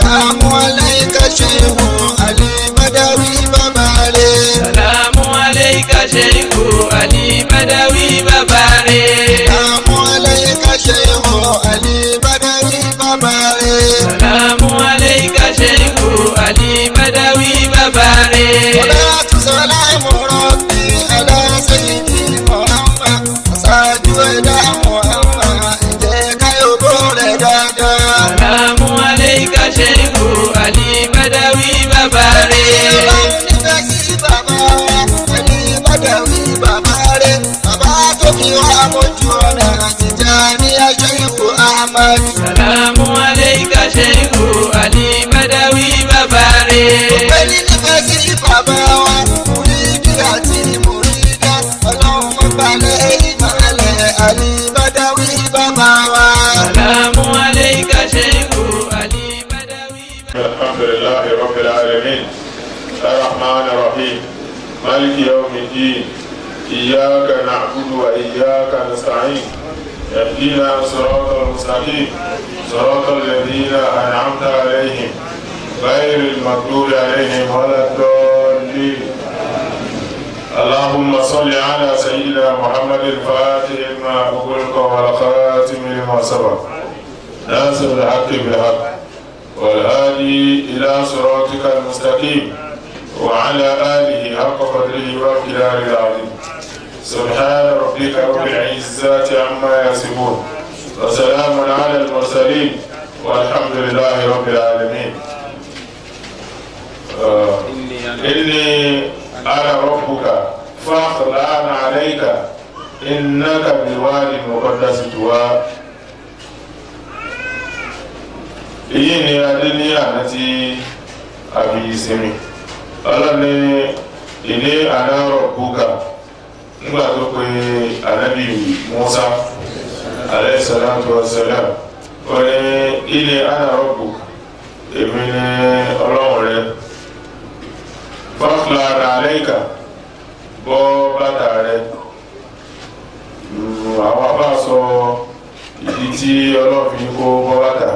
Salamu alayka Shehu Ali Badawi Babare. Salamu alayka Shehu Ali Badawi Babare. Salamu alayka Shehu Ali Badawi Babare. Salamu alayka Shehu Ali Badawi Babare. Salatu salamu rabbi ala sayyidi Muhammad asaju eda Muhammad ije kayo bore dada. Salamu alayka Shehu Ali Badawi Babare. Badawi Babare, bàbá tó fi wá mojú ọ̀nà Tijaniya Shehu Ahmad. Salamu alayka Shehu Ali Badawi Babare. Òpèlí nífẹ̀ẹ́ sí bàbá wa, mùrídì àti mùrídà, ọlọ́run mọ́ balẹ̀ ìmọ̀lẹ̀ Ali Badawi bàbá wa. Salamu alayka Shehu Ali Badawi. Alhamdulillahi Rabbil Alamin, Ar-Rahmanir Rahim, Maliki Yawmiddin, Iyyaka na'budu wa iyyaka nasta'in, Ihdina siratal mustaqim, siratal ladzina an'amta alayhim, ghayril maghdubi alayhim waladdallin. Allahumma salli ala sayyidina Muhammadil Fatih lima ughliqa wal khatim lima sabaq, nasiril haqqi bil haqq wal hadi ila siratikal mustaqim. وعلى آله حق قدره ومقداره العظيم. سبحان ربك رب العزة عما يصفون وسلام على المرسلين والحمد لله رب العالمين. إني أنا ربك فاخلع عليك إنك بالوادي المقدس طوى. èyí ni adé ní àná tí àbí ìsinmi ọlọ́ni ilé àdáwọ̀ búkà nígbà tó pé ànábì Mùsá alayhi salatu wassalam ó ní ilé àdáwọ̀ búkà èmi ní ọlọ́run rẹ fọ́fúlà alayka bọ́ bàtà rẹ. àwọn àbá sọ ìdí tí ọlọ́run fi kó bọ́ bàtà,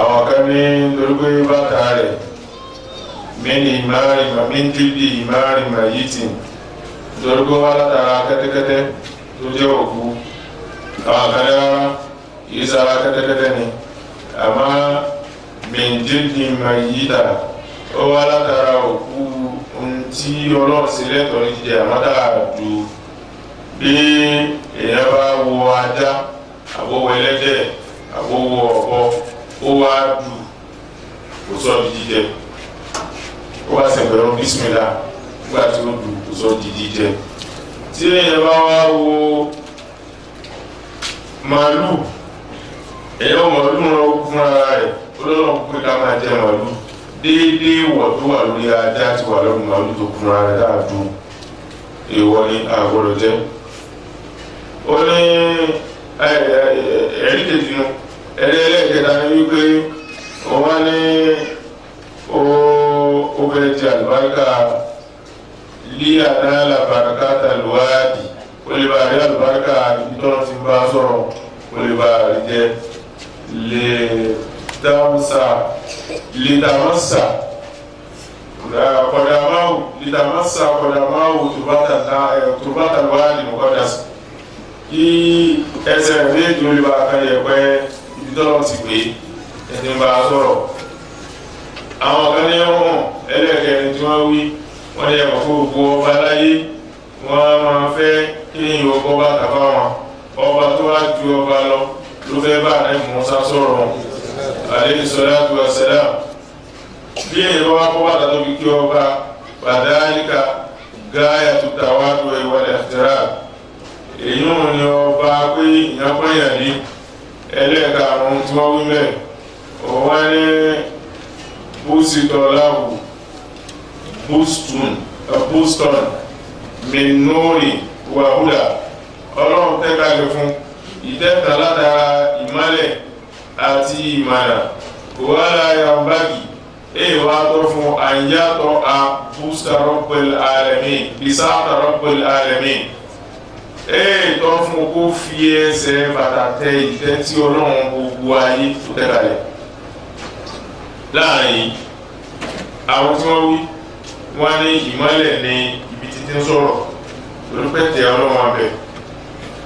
àwọn kan ní torí pé bàtà rẹ̀ min jildi imari mayitin torí pé wá látara kẹ́tẹ́kẹ́tẹ́ tó jẹ́ òkú. àwọn kan ní rárá kìí sára kẹ́tẹ́kẹ́tẹ́ ni, àmọ́ min jildi mayita ó wá látara òkú tí ọlọ́run sí lẹ́tọ̀ọ́ ní jíjẹ àmọ́tà dù. bí èèyàn bá wo ajá àbówó ẹlẹ́dẹ̀ àbówó ọ̀bọ ó wá dù kò sọ di jíjẹ, ó wá sẹ̀gbẹ̀rún bísímìlà nígbà tí ó dù kò sọ di jíjẹ. tí èèyàn bá wá wo màálù, èèyàn màálù rán fún ara rẹ̀ ó lọ́nà pé ká máa jẹ màálù déédéé wọ̀ tó wà lórí ajá ti wà lọ́rùn màálù tó fún ara rẹ̀ dáa dù èèwọ̀ ni àgbọ̀dọ̀ jẹ́. ó ní ẹ̀rí kejì nù ẹ̀rí ẹlẹ́ẹ̀kẹta ni wípé wọ́n wá ní ó fẹ́ jẹ àlùbáríkà lí àdáàlà bàràkàtà lùwádìí, ó lè bá rí àlùbáríkà ìtọ́nà tí ń bá sọ̀rọ̀, ó lè bá rí jẹ lè tamasa kọ̀dàmáwù tùbátà lùwádìí mọ̀kọ́dàsì, kí ẹsẹ̀ rẹ̀ méjì ó lè bá káyẹ̀ pẹ́ ìtọ́nà ti pé ẹni bá sọ̀rọ̀. àwọn kan ní ọ̀hún ẹlẹ́kẹ̀rin tí wọ́n wí wọ́n ní ẹ̀kọ́ fún gbogbo ọba láyé wọ́n máa fẹ́ kí èyí ọkọ̀ bá tàbá wọn, ọba tó wá ju ọba lọ ló fẹ́ bá àná Mùsá sọ̀rọ̀ alayhi salatu wassalam. bí èyí bá wá kọ́ bàtà tó fi kí ọba fadhalika gayatu tawadu wal ihtiram, èyí ò ní ọba pé ìyàn pẹ́yàn ní ẹlẹ́ẹ̀karùn-ún tí wọ́n wí mẹ́ wọ́n ní bùsítọ̀láwù bùstọ̀n mẹ́nórì wàhúdà, ọlọ́run tẹ́kàlẹ̀ fún ìtẹ́ta látara ìmọ́lẹ̀ àti ìmọ̀nà wàhálà yambagi èyí wá tó fún àyàtọ̀ a bùsítà rabbil alamin bisáàtà rabbil alamin, èyí tó fún kó fi ẹsẹ̀ bàtà tẹ ìtẹ́ tí ọlọ́run gbogbo ayé tó tẹ́kàlẹ̀. láàrin àwọn tí wọ́n wí wọ́n ní ìmọ́lẹ̀ ní ibi títí ń sọ̀rọ̀ olùpẹ̀tẹ̀ ọlọ́run abẹ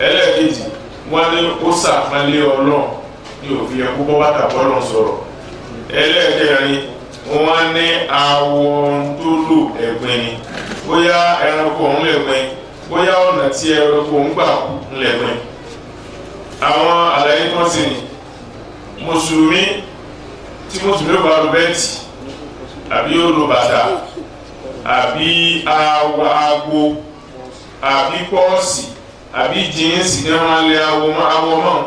ẹlẹ́ẹ̀kejì wọ́n ní ó sàpánlé ọlọ́run ní òfin ẹkú bọ́ bàtà bọ́lọ̀ sọ̀rọ̀ ẹlẹ́ẹ̀kẹrin wọ́n ní àwọn tó lò ẹ̀gbin ni bóyá ẹranko ọ̀hún lẹ̀gbin bóyá ọ̀nà tí ẹranko ọ̀hún gbà kú lẹ̀gbin àwọn àlàyé tó ń sìn ní mùsùlùmí tí mùsùlùmí bá lo bẹ́ẹ̀tì àbí ó lo bàtà àbí aago àbí pọ́ọ̀sì àbí jíǹsì ní wọ́n lé awọ mọ́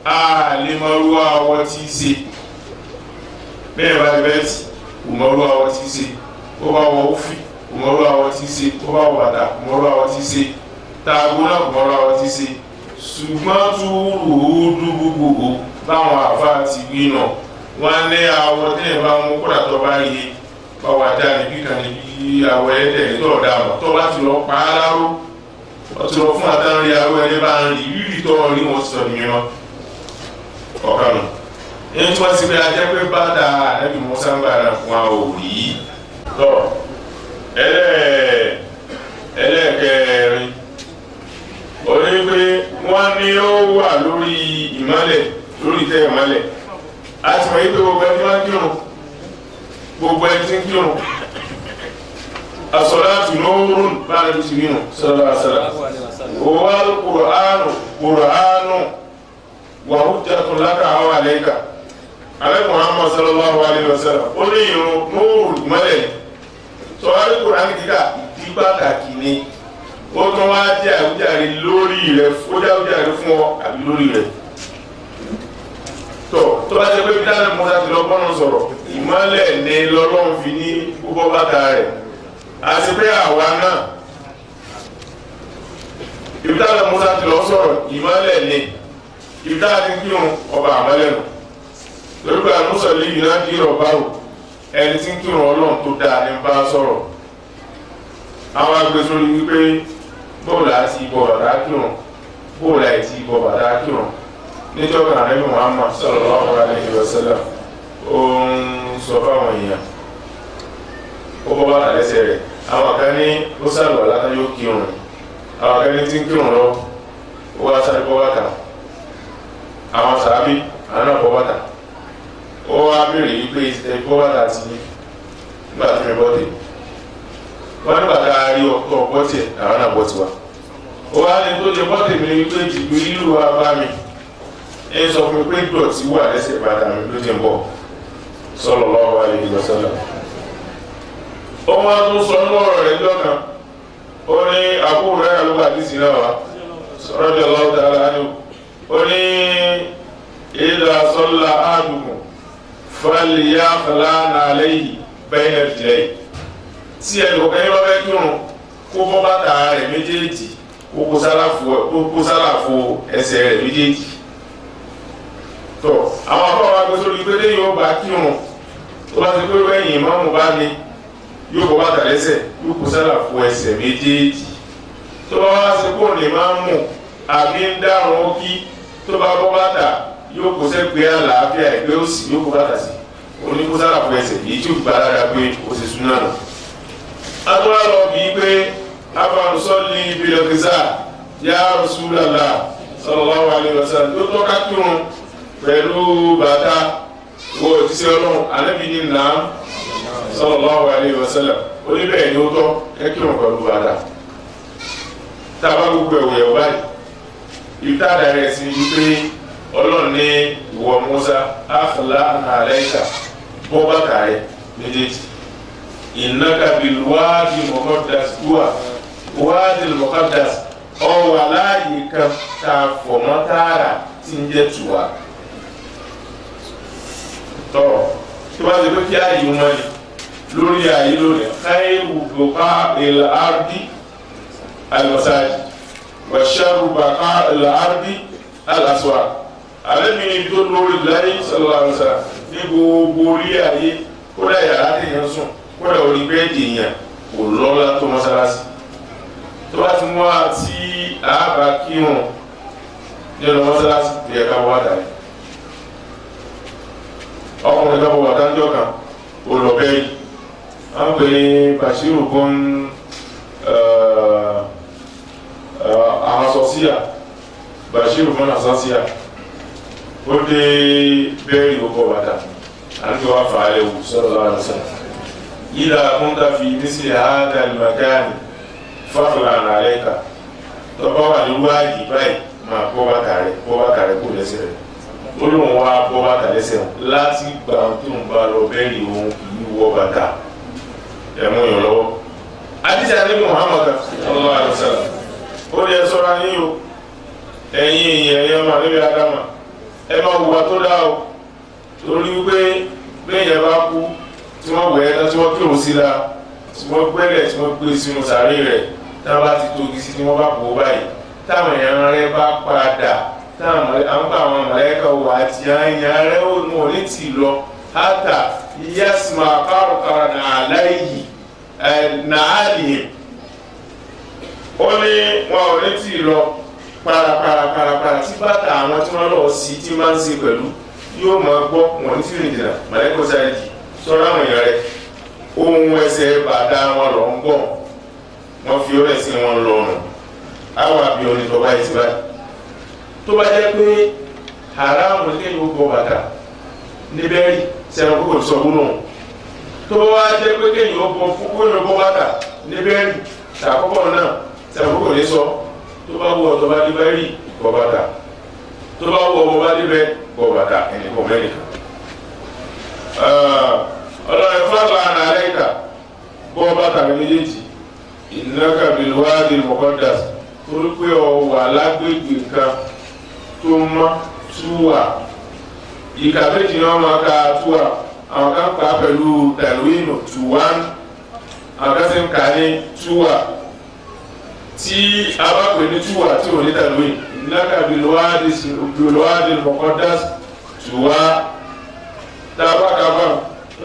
a lè mọ irú awọ tí í ṣe bẹ́ẹ̀ bá bẹ́ẹ̀tì kò mọ irú awọ tí í ṣe ó bá wọ òfì kò mọ irú awọ tí í ṣe ó bá wọ bàtà kò mọ irú awọ tí í ṣe taago náà kò mọ irú awọ tí í ṣe ṣùgbọ́n túrúdú gbogbo báwọn àfa ti wí náà wọ́n ní awọ tẹ́lẹ̀ bá mú kódà tó bá rí báwa dá níbí kan níbi awọ ẹ̀ẹ́dẹ̀ tó ọ̀dà mọ̀ tó bá ti lọ pa á láró wọ́n ti lọ fún àtàrí awọ ẹ̀ẹ́dẹ̀ bá ń rí rírì tó rí wọn sọ nìyẹn wọn ọ̀kan nù ẹni tí wọ́n ti pé ajẹ́ pé bá da ẹbí musa ń gbàdá fún wa ò rí tọ́ ẹlẹ́ẹ̀kẹrin òní pé wọ́n ní ó wà lórí ìmọ́lẹ̀ lórí tẹ́ ìmọ́lẹ̀ a ti mọ̀ yí pé gbogbo ẹni máa ń kírun gbogbo ẹni tí ń kírun as-salatu nurun bá a lè ti rí nù sallallahu alaihi wasallam wal Qur'anu wa hujjatun laka aw alayka alẹ́ Muhammad sallallahu alaihi wasallam ó ní irun nóòrù ìmọ́lẹ̀ sọ wá ní Qur'an kíkà ìdí pàtàkì ni ó tún wá jẹ́ àwùjáre lórí rẹ̀ ó jẹ́ àwùjáre fún ọ àbí lórí rẹ̀ tó bá jẹ́ pé bí dáná mọ́tà ti lọ bọ́nà sọ̀rọ̀ ìmọ́lẹ̀ ní lọ́lọ́run fi ní púpọ̀ bàtà rẹ̀ àti pé àwa náà ibi dáná mọ́tà ti lọ sọ̀rọ̀ ìmọ́lẹ̀ ní ibi dáná ti kírun ọba àmọ́lẹ̀ nù lórí pé àmúṣọ̀lì yìí náà dírọ̀ báwò ẹni tí ń kírun ọlọ́run tó dáa ní bá sọ̀rọ̀ àwọn agbésórí wípé bóòlù àti ìbọ̀ bàtà kírun bóòlù àti ìbọ̀ bàtà kírun nítorí ànábì Muhammad sallallahu alaihi wasallam ó ń sọ fáwọn èèyàn ó bọ́ bàtà lẹ́sẹ̀ rẹ̀ àwọn kan ní ó sàlù aláta yóò kírun àwọn kan ní tí ń kírun lọ ó wá sáré bọ́ bàtà àwọn sàábì àwọn náà bọ́ bàtà ó wá béèrè yìí pé bọ́ bàtà ti nígbà tó mi bọ́ tè wọ́n nígbà tá a rí ọkọ̀ bọ́tì àwọn náà bọ́tì wa ó wá ní tó jẹ bọ́tì mi ní pé jìgbì lílu wa bá mi ẹ sọ fún mi pé dọ̀tí wà lẹ́sẹ̀ bàtà mi ló ti ń bọ̀ sallallahu alaihi wasallam. ọmọ tó sọ ní ọ̀rọ̀ rẹ̀ lọ́kàn ó ní àbúrò rẹ̀ ló bá dìsí náà wá radiyallahu ta'ala anhu ó ní idha salla ahadukum falyakhla'na alayhi bayna rijlayhi tí ẹnìkan yẹn bá fẹ́ kírun kó bọ́ bàtà rẹ̀ méjèèjì kó sálàfo ẹsẹ̀ rẹ̀ méjèèjì tó àwọn afọwọ́ agbésórí pé lẹ́yìn ó bá kírun tó bá ti pé wẹ́yìn ìmáàmù bá ní yóò bọ́ bàtà lẹ́sẹ̀ yóò kó sálàfo ẹsẹ̀ méjèèjì tó bá wá sí kó lè máa mú àbí ń dárun kí tó bá bọ́ bàtà yóò kó sẹ́gbẹ́ àlàáfíà ẹgbẹ́ òsì yóò kó bàtà sí oníkó sálàfo ẹsẹ̀ yìí tí ó gbà lára pé ó sì sún náà atọ́lá lọ bí pé afárùsọ́lì bìlọ̀kìsà yá Rasulullah sallallahu alaihi wasallam tó tọ́ka kírun pẹ̀lú bàtà wo òtísẹ́ ọlọ́run alẹ́bí ní nà sallallahu alaihi wasallam oníbẹ̀ ni ó tọ́ kẹ́kírun pẹ̀lú bàtà tábà gbogbo ẹ̀wọ̀ báyìí ìtàdà rẹ̀ sí wípé ọlọ́run ní ìwọ Musa akhla'na alayka bọ́ bàtà rẹ̀ méjèèjì innaka bil wadi muqaddas huwa wadi al muqaddas ọ wà láàyè kan tá a fọ̀ mọ́ tààrà tí ń jẹ́ tùwà tọ́ tí wọ́n ti pé kí ààyè wọn ni lórí ààyè lónìí khayru buqa'il ardi al masajid wa sharru buqa'il ardi al aswaq alẹ́ mi ni tó lórí láyé sallallahu alaihi wasallam ní gbogbo orí ààyè kódà yàrá tèèyàn sùn kódà orí bẹ́ẹ̀dì èèyàn kò lọ́lá tó mọ́sálásí tó bá ti mú àti àábà kírun nínú mọ́sálásí tó yẹ ká wá dàrí ọkùnrin kan bọ̀ wà dáńjọ́ kan olùbẹ́yì wọ́n pè ní Bashiru bọ́n ahasọ́síà Bashiru bọ́n ahasọ́síà ó dé bẹ́ẹ̀rì ó bọ̀ bàtà àti wàá fà á lẹ́wù sallallahu alaihi wasallam ìlà kúńtà fi mísìlì hádà al-makani fakhlan alayka tọ́ba wà ní wáyé báyìí máa bọ́ bàtà rẹ̀ kó lẹ́sẹ̀ rẹ̀ ó lóun wá bọ́ bàtà lẹ́sẹ̀ wọn láti gbà tó ń bá lọ bẹ́ẹ̀rì òun kì í wọ bàtà ẹ̀mú yàn lọ́wọ́. àdìsá ní Muhammad sallallahu alaihi wasallam ó lè sọ́ra yín o ẹ̀yin ẹ̀yẹ máa níbi Ádámà ẹ máa wùwà tó dá o torí wípé bẹ́ẹ̀ yẹn bá kú tí wọ́n wẹ̀ ẹ́ tí wọ́n kírun sí la tí wọ́n gbẹ́lẹ̀ tí wọ́n gbé sínú sàárè rẹ̀ táwọn bá ti tóbi sí tí wọ́n bá kó báyìí táwọn èèyàn rẹ̀ bá padà àwọn mọ̀lẹ́kà wà àti àyàn rẹ̀ ó mú ní tì lọ hátà yasma kárùkárà nàláyì nàálì ó ní wọn ò ní tì lọ parapara tí bàtà àwọn tí wọ́n lọ sí tí máa ń ṣe pẹ̀lú yóò máa gbọ́ wọn ní tìrìn jìnnà mọ̀lẹ́kà sáré jì sọ́ra àwọn èèyàn rẹ̀ ohun ẹsẹ̀ bàtà wọn lọ ń gbọ́ wọ́n fi ọ̀rẹ́ sí wọn lọ́rùn àwọn àbí onítọ̀bá yìí ti báyìí tó bá jẹ́ pé haramu kéyìn ó bọ́ bàtà níbẹ̀rì sẹ́wọ̀n kókò sọ gbóná tó bá wá jẹ́ pé kéyìn ó bọ́ bàtà níbẹ̀rì sàkókò náà sẹ́wọ̀n kókò ní sọ tó bá wọ ọ̀tọ̀ bá níbẹ̀rì bọ́ bàtà tó bá wọ ọmọ bá níbẹ̀ bọ́ bàtà ẹnìkan mẹ́nìkan. ọlọ́run fúlàbà àlẹ́ ìta bọ́ bàtà rẹ méjèèjì innaka bil wadi al muqaddas torí pé ọ wà lágbègbè kan tó mọ́ túwà ìka méjì náà máa ka túwà àwọn kan kà á pẹ̀lú tẹ̀lúwìnù tùwán àwọn kan sì ń kà ní túwà tí a bá pè ní túwà tí ò ní tẹ̀lúwìnù innaka bil wadi al muqaddas túwà tá a bá kà bá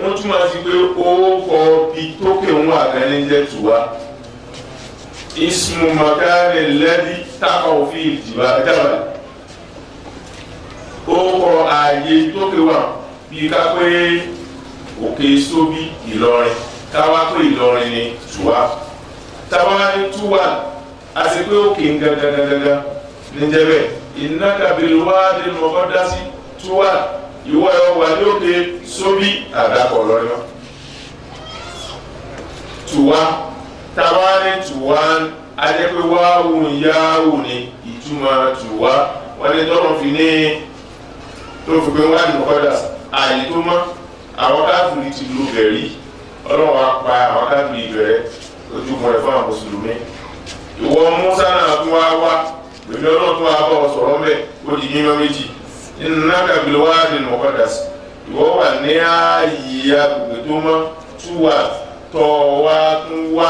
wọ́n túmọ̀ sí pé ó kọ́ bí tókè ń wà gan ní jẹ́ túwà. اسم مكان الذي تقع فيه الجبل ó kọ ààyè tó ké wà bíi ká pé òkè sóbí Ìlọrin káwá pé Ìlọrin ni Túwá táwa ní Túwá a sì pé òkè gangan níjẹ́bẹ̀ innaka bil wadi al muqaddas Túwá ìwọ ẹ̀ wà ní òkè sóbí àdàkọ̀ lọ́yọ́ Túwá tabani tuwan adẹ́pẹ́ wáwù yáwù ní ìtumọ̀ tuwa wọ́n ní tọ́rọ̀ fi ní tó fi pé wáyé mọ́kọ́dà àyè tó mọ́ àwọn káfíìrì ti lu bẹ̀rí ọlọ́wọ́ apá àwọn káfíìrì bẹ̀rẹ̀ ojúmọ́ rẹ̀ fún àwọn mùsùlùmí ìwọ Mùsá náà tún wá wá pẹ̀lú ọlọ́run tún wá bọ̀ sọ̀rọ̀ mẹ́ ó di mímọ́ méjì innaka bil wadi al muqaddas ìwọ wà ní ààyè agbègbè tó mọ́ túwà tọ́ wá tún wá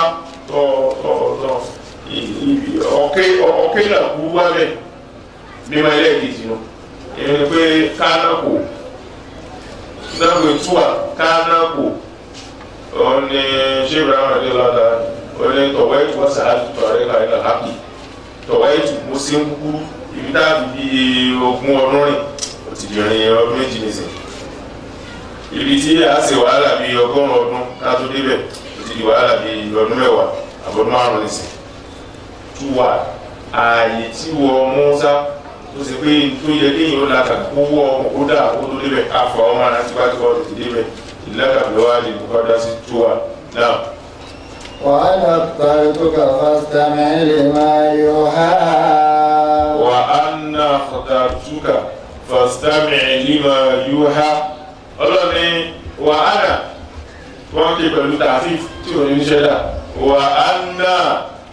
ọ̀kẹ́ náà kú wálẹ̀ mímọ ẹlẹ́ẹ̀kejì nù ẹni pé kánákò náà túwà kánákò ọ̀ni ṣé ibrahim adéláta ọ̀ni tọ̀wọ́ ẹ̀tù wọ́n sàájú tọ̀rẹ́ kárí náà hápì tọ̀wọ́ ẹ̀tù mo ṣe ń kúkúrú ibi táàbí bí ogún ọdún rìn ó ti dìrín ọdún méjì nìsín ibi tí a ṣe wàhálà bí 100 ọdún ká tó débẹ̀ ó ti di wàhálà bí ọdún 10 àbọ̀dún 5 nìsín túwà ààyè tí wọ́n Mùsá tó ṣe pé tó yẹ kéèyàn ó láta kó wọ́ ó dà ó tó débẹ̀ àfọ ọmọ àti tipátipá ó ti débẹ̀ innaka bil wadi al muqaddas túwà náà. وأنا اخترتك فاستمع لما يوحى وأنا اخترتك فاستمع لما يوحى ọlọ́ni وأنا wọ́n ké pẹ̀lú tàfíf tí ò ní ṣẹ́dá وأنا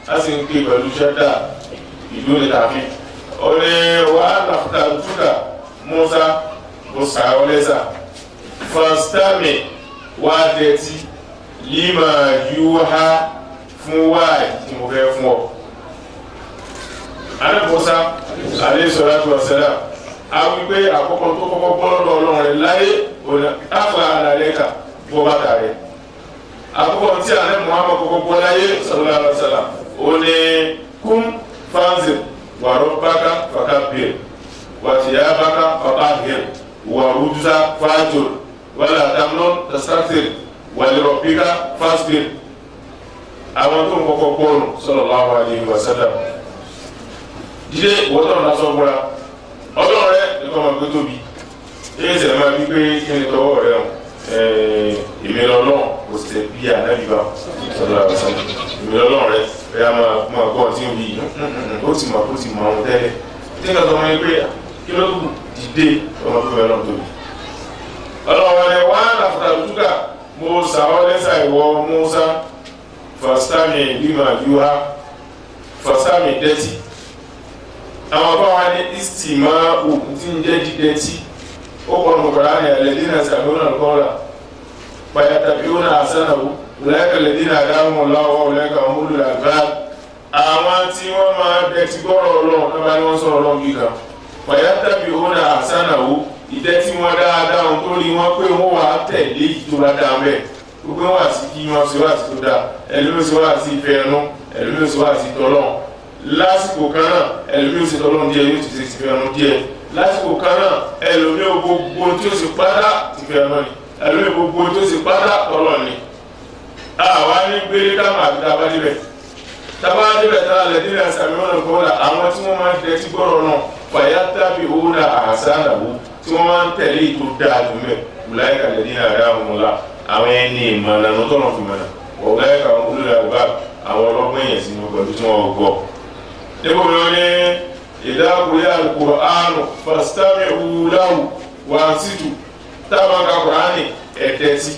a sì ń ké pẹ̀lú ṣẹ́dá ìlú ní tàfíf ọ̀nà وأنا اخترتك Mùsá mo sàrọ̀ lẹ́sà fastami wá dẹ̀tí lima yuha fún wáyé tí mo fẹ́ fún ọ. Ànábì alayhi salatu wa salam a wí pé àkọ́kọ́ tó kọ́kọ́ gbọ́dọ̀ ọlọ́run rẹ̀ láyé òní àfà àlàlẹ́kà bọ́ bàtà rẹ̀. Àkọ́kọ́ tí Ànábì Muhammad kọ́kọ́ gbọ́ láyé sallallahu alaihi wasallam òní kum fanzil wa rabbaka fakabbir wa thiyabaka fatahhir wa rujza fahjur wala tamnun tastakthir wa li rabbika fasbir àwọn tó ń kọ́kọ́ gbọ́nù sallallahu alaihi wasallam dídé wọ́tọ̀ náà sọ́gbọ́ra ọlọ́run rẹ nìkan máa gbé tóbi èyí sẹ̀ máa bí pé kí ni tọwọ́ rẹ èmi lọ́lọ́run kò sì tẹ̀ bí ànábì bá sallallahu alaihi wasallam èmi lọ́lọ́run rẹ ẹ máa gbọ́ tí ó yí ó ti mọ̀ àwọn tẹ́lẹ̀ tí nǹkan tó máa ń gbé kí ló kù dìde ọmọ tó fẹ́ lọ́n tóbi ọlọ́run rẹ wá láfàtà lùtúkà mo sàwọ́ lẹ́sà ìwọ Mùsá fàstàmì bímọ yúhá fàstàmì dẹ́tì àwọn bá wà ní ìsìmá òkú tí ń jẹ́ dídẹ́tì ó kọ́nù kọ̀ọ̀rọ̀ ní alladhina yastami'una al-qawla fayattabi'una ahsanahu ulaika alladhina hadahum Allahu wa ulaika humul albab àwọn tí wọ́n máa dẹ́tì gbọ́rọ̀ ọlọ́run tó bá ní wọ́n sọ̀rọ̀ ọlọ́run gíga fayattabi'una ahsanahu ìdẹ́tì wọn dáadáa ohun tó rí wọn pé wọ́n wà á tẹ̀lé ìtura dáa mẹ́ẹ̀ gbogbo wà sí kí wọ́n ṣe wà sí tó dáa ẹlòmíràn ṣe wà sí ìfẹ́ ẹnu ẹlòmíràn ṣe wà sí tọ́lọ́run lásìkò kan náà ẹlòmíràn ṣe tọ́lọ́run díẹ̀ yóò ti ṣe ìfẹ́ ẹnu díẹ̀ lásìkò kan náà ẹlòmíràn gbogbo tí ó ṣe pátá ìfẹ́ ẹnu ni ẹlòmíràn gbogbo tí ó ṣe pátá tọ́lọ́run ni àwa ní gbélé káwọn àti tábàdébẹ̀ tá a lẹ̀ nílẹ̀ Yastami'una al-qawla àwọn tí wọ́n máa ń tẹ́tí gbọ́rọ̀ náà fayattabi'una ahsanahu tí wọ́n máa ń tẹ̀lé ètò dáa jù mẹ́ ulaika alladhina hadahum Allah àwọn ẹni ìmọ̀nà tọ́nà fi mọ̀nà ulaika ulul albab àwọn ọlọ́gbọ́n èèyàn sí ní pẹ̀lú tí wọ́n gbọ́. níbo ló ní idha quri'a al-Qur'anu fastami'u lahu wa ansitu táwọn ka Kùránì ẹ̀tẹ́tí.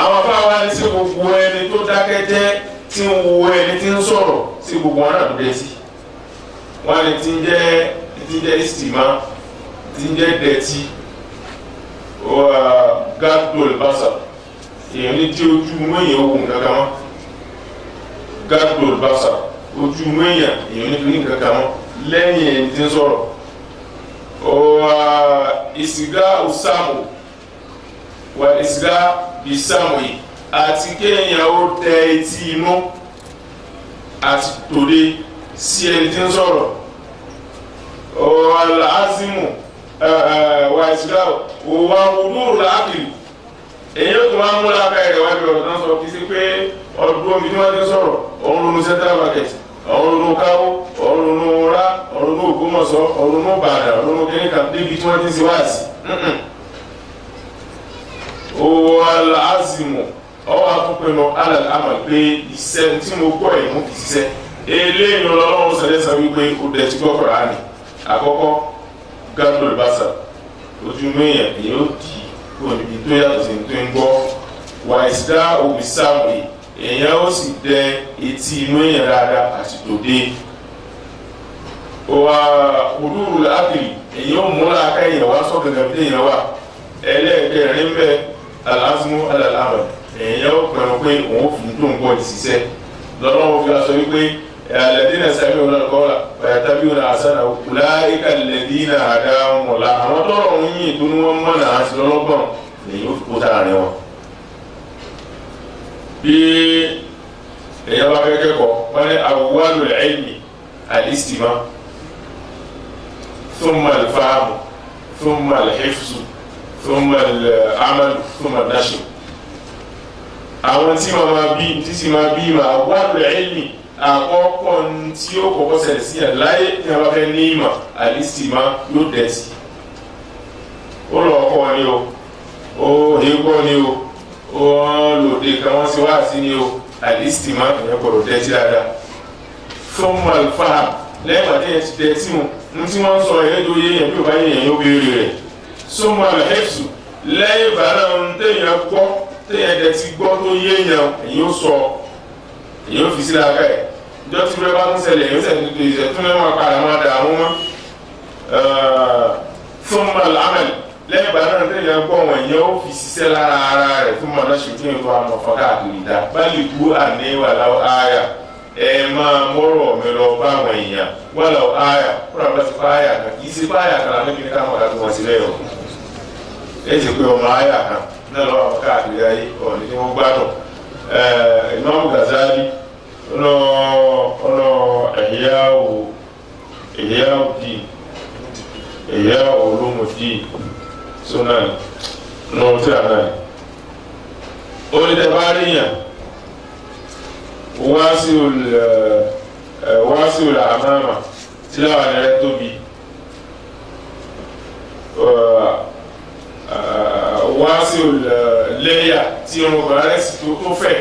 àwọn afáwa ní sí gbogbo ẹni tó dákẹ́ jẹ́ tí ń wo ẹni tí ń sọ̀rọ̀ sí gbogbo wọn náà tó dẹ́tí. wọ́n ní tí ń jẹ́ istima tí ń jẹ́ dẹ́tí gadol basar èèyàn ní tí ojú mẹ́yìn ogun kankan mọ́ gadol basar ojú mẹ́yìn èèyàn ní fi kankan mọ́ lẹ́yìn ẹni tí ń sọ̀rọ̀ ìsìgá òsàmù wà ìsìgá bìsàmù yìí àti kéèyàn ó tẹ etí inú àti tòde sí ẹni tí ń sọ̀rọ̀ azimu wa ìsìgá òwà olóòrò láàkìlì èyí ó tún máa ń mú láàká ẹ̀rẹ̀ wájú ọ̀rọ̀ náà sọ kí sí pé ọdún omi tí wọ́n ti sọ̀rọ̀ ọ̀run ronú central market ọ̀run ronú káwó ọ̀run ronú rá ọ̀run ronú Ògbómọ̀ṣọ́ ọ̀run ronú Ìbàdàn ọ̀run ronú kẹ́ríkà débi tí wọ́n ti ṣe wáàsí. owó aláàzìmọ̀ ọwọ́ àtúnpinnu alàlámà pé iṣẹ́ tí mo gbọ́ ẹ̀ mú kì í ṣiṣẹ́ eléyìí lọ́wọ́ sẹ́lẹ̀sà wípé ó dẹ̀ ti gbọ́ Kùránì àkọ́kọ́ gadol basa ojú mẹ́yìn èyí ó di kúrò níbi tó yàtọ̀ sí tó ń gbọ́ wà ìsìdá òbí sáàmù èèyàn ó sì dẹ etí inú èèyàn dáadáa àti tòde wà olúùrù láàbìrì èyí ó mú láàká èèyàn wá sọ gẹ́gẹ́ bí èèyàn wà ẹlẹ́ẹ̀kẹrin bẹ́ aláàzmú alàlámà èèyàn ó pẹ̀rọ pé òun fi tó ń gbọ́ ìṣiṣẹ́ lọ́wọ́ fi aṣọ wípé الذين يستمعون القول ويتبعون أحسنه أولئك الذين هداهم الله àwọn tó rọrùn yìí tó ní wọ́n mọ̀nà àti lọ́lọ́gbọ̀n lèyìn ó fi kó sáàrin wọn. bí èèyàn bá fẹ́ kẹ́kọ̀ọ́ wọ́n ní awwalul ilmi al-istima' thumma al-fahmu thumma al-hifzu thumma al-amalu thumma an-nashr. àwọn tí wọ́n máa bí títí máa bí ma awwalul ilmi àkọ́kọ́ tí ó kọ́kọ́ ṣẹlẹ̀ sí ẹ̀ láyé tí a bá fẹ́ ní ìmọ̀ àlìsìmá yóò dẹ̀ sí ó lọ ọkọ ni o ó hẹ́gbọ́ ni o ó lòdì kan wọ́n sì wá sí ni o àlìsìmá ìyẹn gbọ́dọ̀ dẹ̀ sí dáadáa fún malfa lẹ́yìn àti ẹ̀ ti dẹ̀ sí wọn ní tí wọ́n ń sọ ẹ̀yẹ́ tó yé yẹn bí ò bá yẹn yóò béèrè rẹ̀ sọmọ alhẹ́fù lẹ́yìn ìbára téèyàn gbọ́ téèyàn dẹ̀ ti gbọ́ tó yé yẹn èyí ó sọ èyí ó fi sí láàká ẹ̀ ìjọ tí wọ́n bá ń ṣẹlẹ̀ èyí ó ṣẹlẹ̀ nítorí ìṣẹ̀ tún lẹ́wọ̀n apá àwọn àdàmú mọ́ fún malamel lẹ́yìn ìgbà náà tẹ́lẹ̀ gbọ́ wọn èyí ó fi ṣiṣẹ́ lára ara rẹ̀ fún mọ̀nà ṣùgbọ́n èyí tó àmọ̀ fọ́ká àkìrì dá báyìí kú àníwà láwọ́ áyà ẹ máa mọ́rọ̀ mi lọ bá àwọn èèyàn wà láwọ́ áyà kúrò bá ti pa áyà kan kì í ṣe pa áyà kan lábẹ́ kí ní káwọn ọ̀dà tó wọ́n sí lẹ́yọ̀ ẹ ṣe pé ọmọ áyà kan náà lọ́wọ́ àwọn káàkiri ayé ọ̀nì tí wọ́n gbádùn Imam Ghazali ọ̀nà Ihya Ulumuddin sunan nù tí a náà onídẹ̀ bá rí yàn wáásù àmàmà tí láwọn ẹ̀rẹ́ tóbi wáásù lẹ́yà tí ọmọkùnrin rẹ̀ sì tó fẹ̀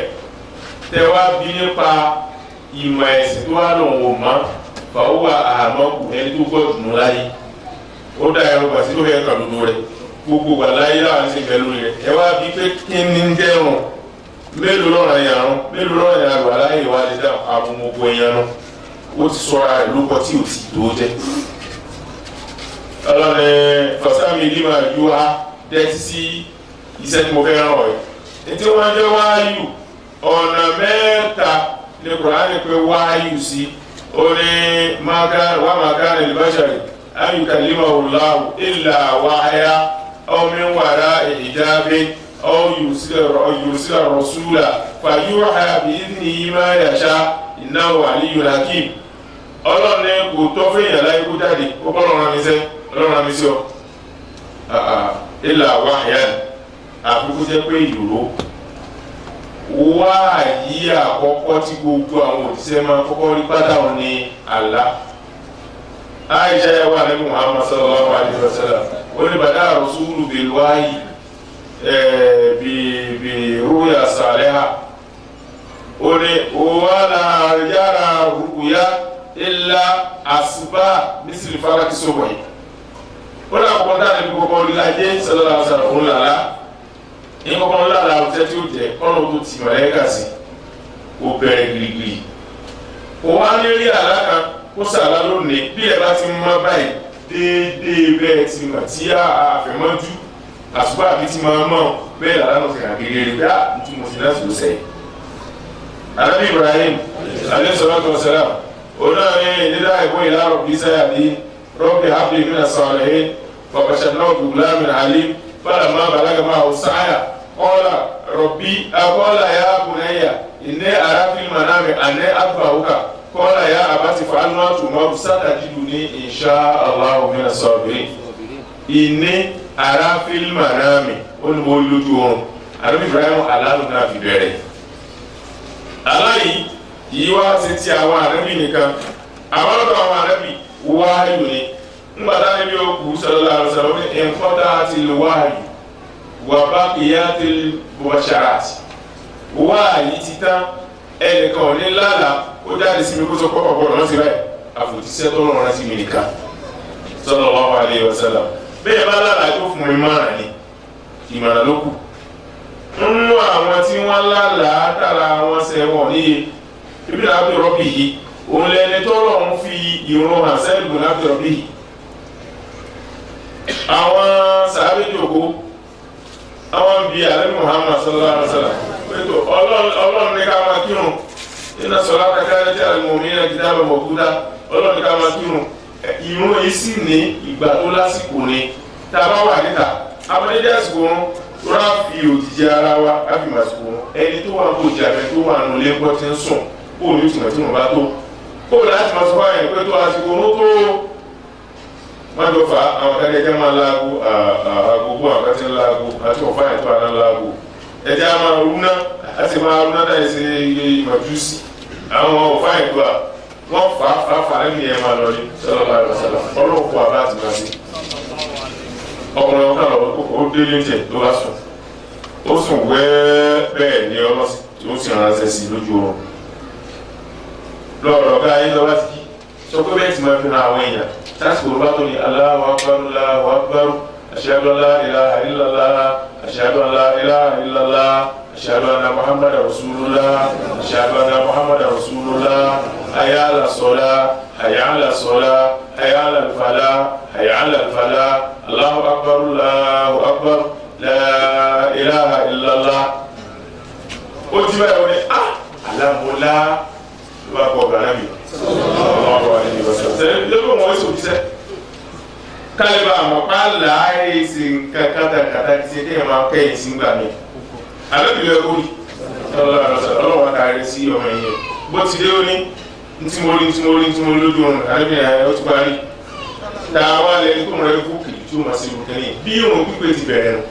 tẹ́ wá bí nípa ìmọ̀ ẹ̀sìn tó wà lòun ò mọ̀ fàwọ́ àmọ́kù ẹni tó gbọ́ dùnú láyé ó dá ẹ̀rọ gbà sí tó fẹ́ kàn lódò rẹ̀ gbogbo wà láyé láwọn ṣe fẹ́ lórí rẹ̀ ẹ wá bí pé kí ni ń dẹ́rùn mélòó lọ́rọ̀ yẹn rún mélòó lọ́rọ̀ yẹn rún aláyé ìwádìí dá àwọn gbogbo yẹn rún ó ti sọra rẹ̀ lóko tí ò ti tó jẹ́ ọlọ́ni fọ́sámi ìdí máa yú wa dẹ́tí sí iṣẹ́ tí mo fẹ́ ràn ọ́ yìí ètí wọ́n jẹ́ wáyù ọ̀nà mẹ́ta ní Kùránì pé wáyù sí ó ní wà máa ká ní ìbáṣàrí ayù kàlímà Allahu illa wáyà ọmọ wàrà ìjábé أو يرسل رسولا فيوحى بإذنه ما يشاء إنه علي حكيم Ọlọ́run ní kò tọ́ fún èèyàn láyé kó jáde ó bọ́ lọ́rùn mi sẹ́ Ọlọ́run mi sí ọ ilà wáyà àfikún jẹ́ pé ìró wáyí àkọ́kọ́ tí gbogbo àwọn òṣìṣẹ́ máa kọ́kọ́ rí pátá wọn ní àlá Aisha yà wà nínú Muhammad sallallahu alaihi wasallam ó ní bàdá rasulu bil wahyi برؤيا صالحة ولا يرى رؤيا إلا أصبح مثل فلك الصبح ولا قلنا أن يكون لله صلى الله عليه وسلم لا in kọ́kọ́ lára ọ̀tẹ́ tí ó jẹ́ ọ̀nà tó ti mọ̀lẹ́kà sí ó bẹ̀rẹ̀ gbìgbì kò wá ní rí àlákà kó sàlá lónìí bí ẹ bá ti mọ́ báyìí déédéé bẹ́ẹ̀ ti mọ̀ tí àfẹ́mọ́jú àsùbá àbí tí máa mọ̀ bẹ́ẹ̀ lára náà fi hàn kékeré bí àtúntò mo ti náà sì ló sẹ́yìn. Ànábì Ibrahim alayhi salatu wa salam ọ̀nà ìdílé ìbọn ìlà rọ̀bì sáyà ní rọ̀bì habli mina salihin fabasharnahu bi ghulamin halim falamma balagha ma'ahu as-sa'ya qala rabbi qala ya bunayya inni ara fil manami anni adba'uka qala ya abati fa'al ma tu'maru satajiduni insha Allahu mina as-sabirin. Inni ara fil manami ó ní mo lójú oorun Ànábì Ibrahim aláàlú náà fi bẹ̀rẹ̀ aláyìí yìí wá sí ti àwọn ànábì nìkan àwọn ọ̀dọ́ àwọn ànábì wáyù ni ńgbàdá níbi òkú sallallahu alaihi wasallam ní ẹ̀ńkọ́dá àti wáyù wà bá ìyá ti mubasharat wáyì ti tán ẹnìkan ò ní lálàá ó jáde sí mi kó sọ pé ọ̀pọ̀lọpọ̀ náà ti rẹ̀ àfòtíṣẹ́ tó lọ́rùn rántí mi nìkan sallallahu alaihi wasallam bẹ́ẹ̀ bá lálàá tó fún mi márùn ní ìmọ̀ràn ló kù nínú àwọn tí wọ́n lálàá dára wọn sẹ́wọ̀n níye ibi náà bí rọ́bì yìí òun lẹni tó lọ́run fi ìrun hàn sẹ́ẹ̀lù láti rọ́bì yìí àwọn sàábé jòkó àwọn ń bi àlẹ́ Muhammad sallallahu alaihi wasallam pẹ̀tọ́ ọlọ́run ní ká máa kírun iná sọ̀rọ̀ kankan tí al-mu'minina kitaban mawquta ọlọ́run ní ká máa kírun ìrun yìí sì ní ìgbà tó lásìkò ni tá a bá wà níta abọ́dédé àsìkò wọn rà fi òjijì ara wa káfí màsìkò wọn ẹni tó wà ń bò jà bẹ tó wà nù lẹ́gbọ́ tí ń sùn kó o ní ìtumọ̀ tí wọ́n bá tó kó o láti máa sọ fún àyàn pé tó àsìkò wọn tó má jọ fà àwọn akẹ́kẹ́ máa láago àgógó àwọn akẹ́kẹ́ ń láago àti ọ̀fà yẹn tó àná láago ẹ̀jẹ̀ á máa rúná àti máa rúná dáì sí ìmọ̀júsí àwọn ọ̀fà yẹn tó à wọ́n fà lẹ́nu yẹn máa lọ ní sallallahu alaihi wasallam ọlọ́run kó àbá àti máa sí ọkùnrin ọkàn lọ ó délé jẹ ló bá sùn ó sùn wẹ́ẹ́ bẹ́ẹ̀ ni ọlọ́sì tí ó sì ránṣẹ́ sí lójú oorun lọ́rọ̀ ọ̀gá ayé lọ́wọ́ ti kí sọ pé bẹ́ẹ̀ ti máa fi hàn àwọn èèyàn lásìkò ló bá tó ní Allahu akbar Allahu akbar ashhadu an la ilaha illallah ashhadu an la ilaha illallah ashhadu anna Muhammadar rasulullah ashhadu anna Muhammadar rasulullah hayya ala salah hayya ala salah hayya ala falah hayya ala falah Allahu akbar Allahu akbar la ilaha illallah ó ti báyìí wọ́n ní alámúlá ló bá kọ́ ọ̀gá náà mi ọ̀rọ̀ àyè ìwọ̀sán tẹ́lẹ̀ lọ́wọ́ wọn èso òjíṣẹ́ kálíbà àmọ́ pààlà àìsí nǹkan kátàkátà tí ṣe kéèyàn máa kẹ́yìn sí gbà mí alábìlẹ̀ orí ọlọ́wọ́ kárí sí ọmọ ẹ̀yẹ bó ti dé ó ní ntí mo rí lójú ọ̀run alábìlẹ̀ ayé ó ti parí tá a wá lẹ́ni tó mọ̀ ẹ́ kú kìí tí ó máa ṣe ìrùkẹ́ yìí bí irun pípé ti bẹ̀rẹ̀ nù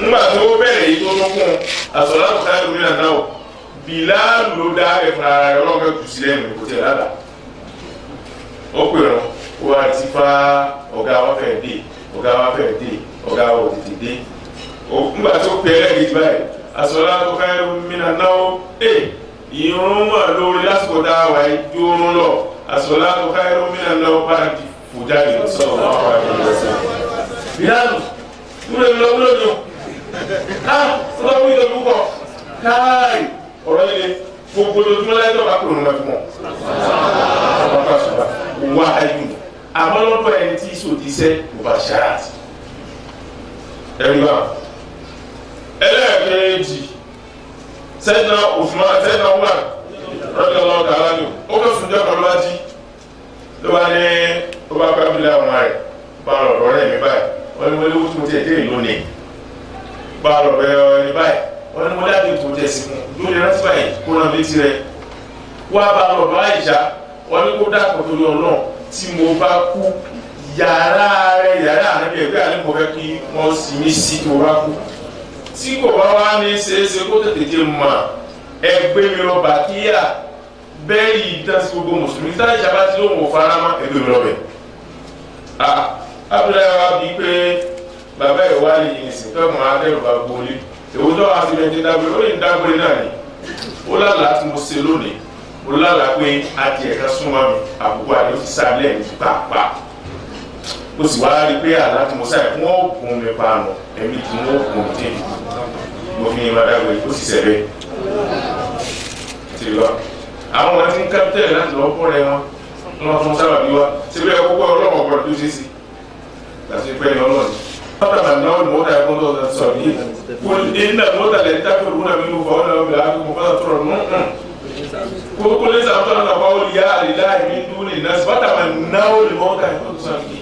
ńgbà tó bẹ̀rẹ̀ yìí tó tó kún àsọ̀rọ̀ àtúntà ìlú náà náà Bilal ló dá ẹ̀fọn ara rẹ̀ ọlọ́mọ ẹ̀kú sílẹ̀ nù kò tẹ̀ ládàá ó pè rán ó wá ti fa ọ̀gá wa fẹ́ dé ọ̀gá wa fẹ́ dé ọ̀gá wa tètè dé ńgbà tó pè ẹlẹ́gẹ̀ẹ́jì báyìí àsọ̀rọ̀ àtúntà ìlú náà náà ìrún wà lórí lásìkò tá a wà ju oorun lọ àsọ̀rọ̀ àtúntà ìlú náà bá ti fò jáde sọ̀rọ̀ wà wà ní ọ̀sẹ̀ Bilal múlẹ̀ lọ́wọ́ lọ́dún ọlọ́wọ́ ìdọ̀dún kọ káàì ọ̀rọ̀ ilé gbogbo lójúmọ́ láyé lọ́wọ́ àkùrọ̀ nígbà fún wọn ọ̀pá ṣùgbọ́n wà áyù àmọ́ lọ́dọ̀ ẹni tí ìṣò ti sẹ́ ọba ṣáàtì ẹ̀rí wa ẹlẹ́ẹ̀kejì sẹ́dínà òṣùmọ́ sẹ́dínà wà rọ́bì ọlọ́wọ́ kàrá ni ó fẹ́ sùn jẹ́ pẹ̀lú wájú ló bá ní ó bá bá bílẹ̀ àwọn rẹ̀ bá lọ́dọ̀ rẹ̀ mi báyìí wọ́n ní wọ́n lé wọ́n ti ẹ̀dẹ́ ìlú ni bá lọ́dọ̀ ẹni báyìí wọ́n ní wọ́n dábì tó jẹ́ sí fún lórí rántí báyìí kó náà létí rẹ̀ wá bá lọ́dọ̀ àìsà wọ́n ní kó dákọ̀ torí ọlọ́run tí mo bá kú yàrá rẹ̀ yàrá ànábì ẹgbẹ́ àní mo fẹ́ kí wọ́n sì mí sí tí mo bá kú tí kò bá wá ní ṣeéṣe kó tètè jẹ́ mọ́ ẹgbẹ́ mi lọ bàkíyà bẹ́ẹ̀ yìí dá sí gbogbo mùsùlùmí táyà ìṣàbá tí ó wọ̀ fara mọ́ ẹgbẹ́ mi lọ bẹ̀ abdullahi wa bi pé bàbá ẹ̀ wá lè yin ìsìn fẹ́ mọ́ adẹ́rù bá gbólé èwo tó wá sí ẹni dágbére ó lè dágbére náà ni ó lálàá tí mo ṣe lónìí ó lálàá pé adìẹ kan súnmọ́ mi àbúkù àdéhùn ti sálẹ̀ ní pàápàá mo sì wá rí pé àlá tí mo sáyẹ̀ fún ọ̀gùn mi pààrọ̀ ẹ̀mí tí wọ́n gùn dé mo fi yin dágbére ó sì sẹ́bẹ̀ ti lọ àwọn ọmọ tí ń kápítẹ́ẹ̀lì láti lọ́ọ́ kọ́ rẹ̀ wọn lọ́wọ́ tó ń sábà bí wa síbẹ̀ ọkọ̀ ọlọ́wọ́ ọ̀gbọ̀n tó ṣe sí láti pẹ́ ní ọlọ́ọ̀ni. Fátàmà náà ni mọ́tà ẹ̀kọ́ tó ń sọ yìí. Kò iná mọ́tà lẹ́yìn tákì òrùn náà nínú fọ́ náà bẹ̀rẹ̀ àti mọ́tà tó rọ̀ nù. Kò lè sàmútọ́ náà wà wọlé yá àlìlá ìmí dúró ní ìnáṣẹ́. Fátàmà náà ni mọ́tà ẹ̀kọ́ tó sọ yìí.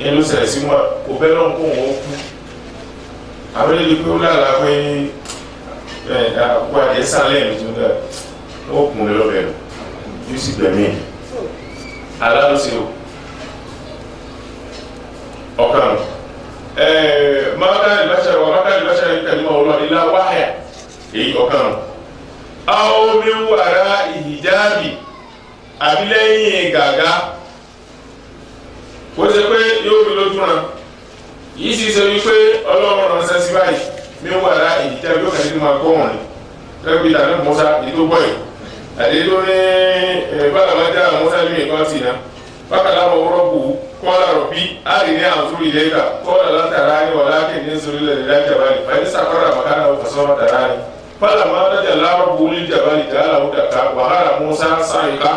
Ẹnu sẹ̀rẹ̀ sí wọn kò bẹ́ẹ̀ náà kó wọn kú. Àwọn ilé pé ó lára pé àkókò àdé sálẹ̀ ní tó dà ó kùn lé lọ́bẹ̀rẹ̀ yóò sì gbẹ̀mí alálùsí o ọ̀kan mákàlì bàṣẹ wà mákàlì bàṣẹ kẹlímà ọlọ́run ilá wáhà èyí ọ̀kan àwọn omi wàrà ìhìjáàbì àbílẹ̀yìn gàgá kó ṣe pé yóò rí lójú náà yìí sì ṣe wípé ọlọ́run ránṣẹ́ sí báyìí mi wàrà ìhìjáàbì yóò kẹ́lí máa gbọ́ wọn ni lẹ́gbẹ̀ẹ́ ìtàn náà mọ́sá èyí tó gbọ́ yìí àdéhùn tó ní bàlàmájà mọ́sá ní ìkan sí iná bákàlà mọ̀ wọ́rọ̀ bù kọ́lá rọ̀bí àrí ní àwọn sórí ilé ìka kọ́lá látara ní wà láti ní sórí ilé ìlà jabali fàyè sàkọ́rà màkàrà òfàsọ́mà tara ní fàlà máa dájà láwọ̀ bù ní jabali jàlá òdàkà wàhálà mọ́sá sáyìká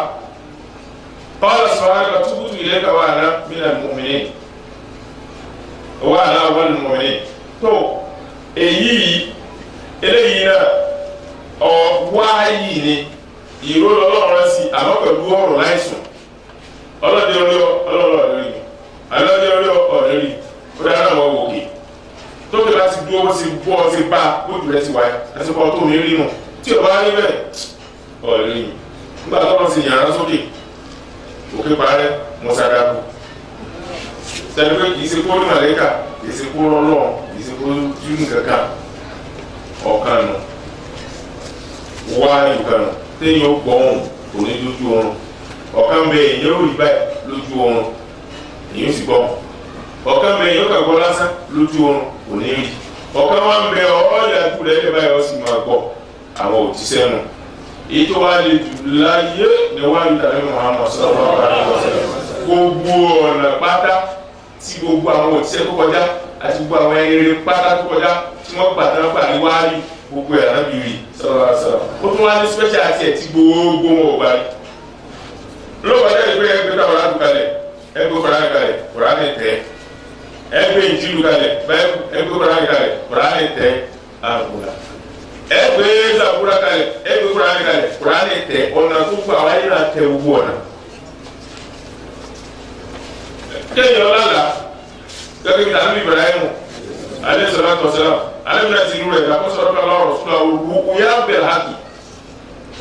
kọ́lá sọ̀rọ̀ túbútù ilé ìka wà ná mílẹ̀ mọ̀mìnì wà ná wà ní mọ̀mìnì tó èyí eléyìí náà wáyì ni ìró lọ́lọ́run sí àmọ́ pẹ̀lú ọ̀rọ̀ láìsùn ọlọ́dẹ orí ọlọ́rọ̀ lórí ọlọ́dẹ orí ọ̀rẹ́rì ó dáná àwọn òkè tó kẹ́ bá ti dúró bó ti bọ́ ọ ti bá bójú rẹ ti wáyé ẹsẹ̀ pọ̀ tó mi rí nù tí o bá rí bẹ́ẹ̀ ọ̀rẹ́rì nígbà tó lọ sí yàrá sókè òkè parẹ́ mọ́sádàbù sẹ́ni pé kì í ṣe kó ní màlẹ́kà kì í ṣe kó lọ́lọ́ kì í ṣe kó júùn kankan ọ̀kan nù wáyé kan téèyàn ó gbọ́ ohun kò ní lójú oorun ọ̀kan bẹ èèyàn ó rí báyìí lójú oorun èèyàn ó sì gbọ́ ọ̀kan bẹ èèyàn ó kà gbọ́ lásán lójú oorun kò ní rí ọ̀kan wá ń bẹ ọ̀ọ́dà kúlẹ̀ ẹ̀ báyìí ó sì máa gbọ́ àwọn òtísẹ́ nù èyí tó wá lè jù láyé ní wáyé tàbí Muhammad sallallahu alaihi wasallam gbogbo ọ̀nà pátá tí gbogbo àwọn òtísẹ́ tó kọjá àti gbogbo àwọn ẹrẹ pátá tó kọjá tí wọ́n gbà tán gbà ní wáyé gbogbo ẹ̀ náà bìrì sallallahu alaihi wasallam ó tún wá ní special àti ẹ̀ tí gbogbo wọn ò gbà rí lọ́wọ́ ẹgbẹ́ ìgbé ẹgbẹ́ tó ọ̀rá dùkalẹ̀ ẹgbẹ́ Kùránì kalẹ̀ Kùránì tẹ̀ ẹgbẹ́ Ìnjílù kalẹ̀ ẹgbẹ́ Kùránì kalẹ̀ Kùránì tẹ̀ àgùnà ẹgbẹ́ Zabura kalẹ̀ ẹgbẹ́ Kùránì kalẹ̀ Kùránì tẹ̀ ọ̀nà tó gbà wáyé náà tẹ̀ gbogbo ọ̀nà. kéèyàn lálàá gẹ́gẹ́ bí Ànábì Ibrahim alayhi salatu wassalam Ànábì náà ti rú rẹ̀ lákòsọ̀rọ̀ kan lọ́rọ̀ fún àwọn òwúyá bẹ̀rẹ̀ hákì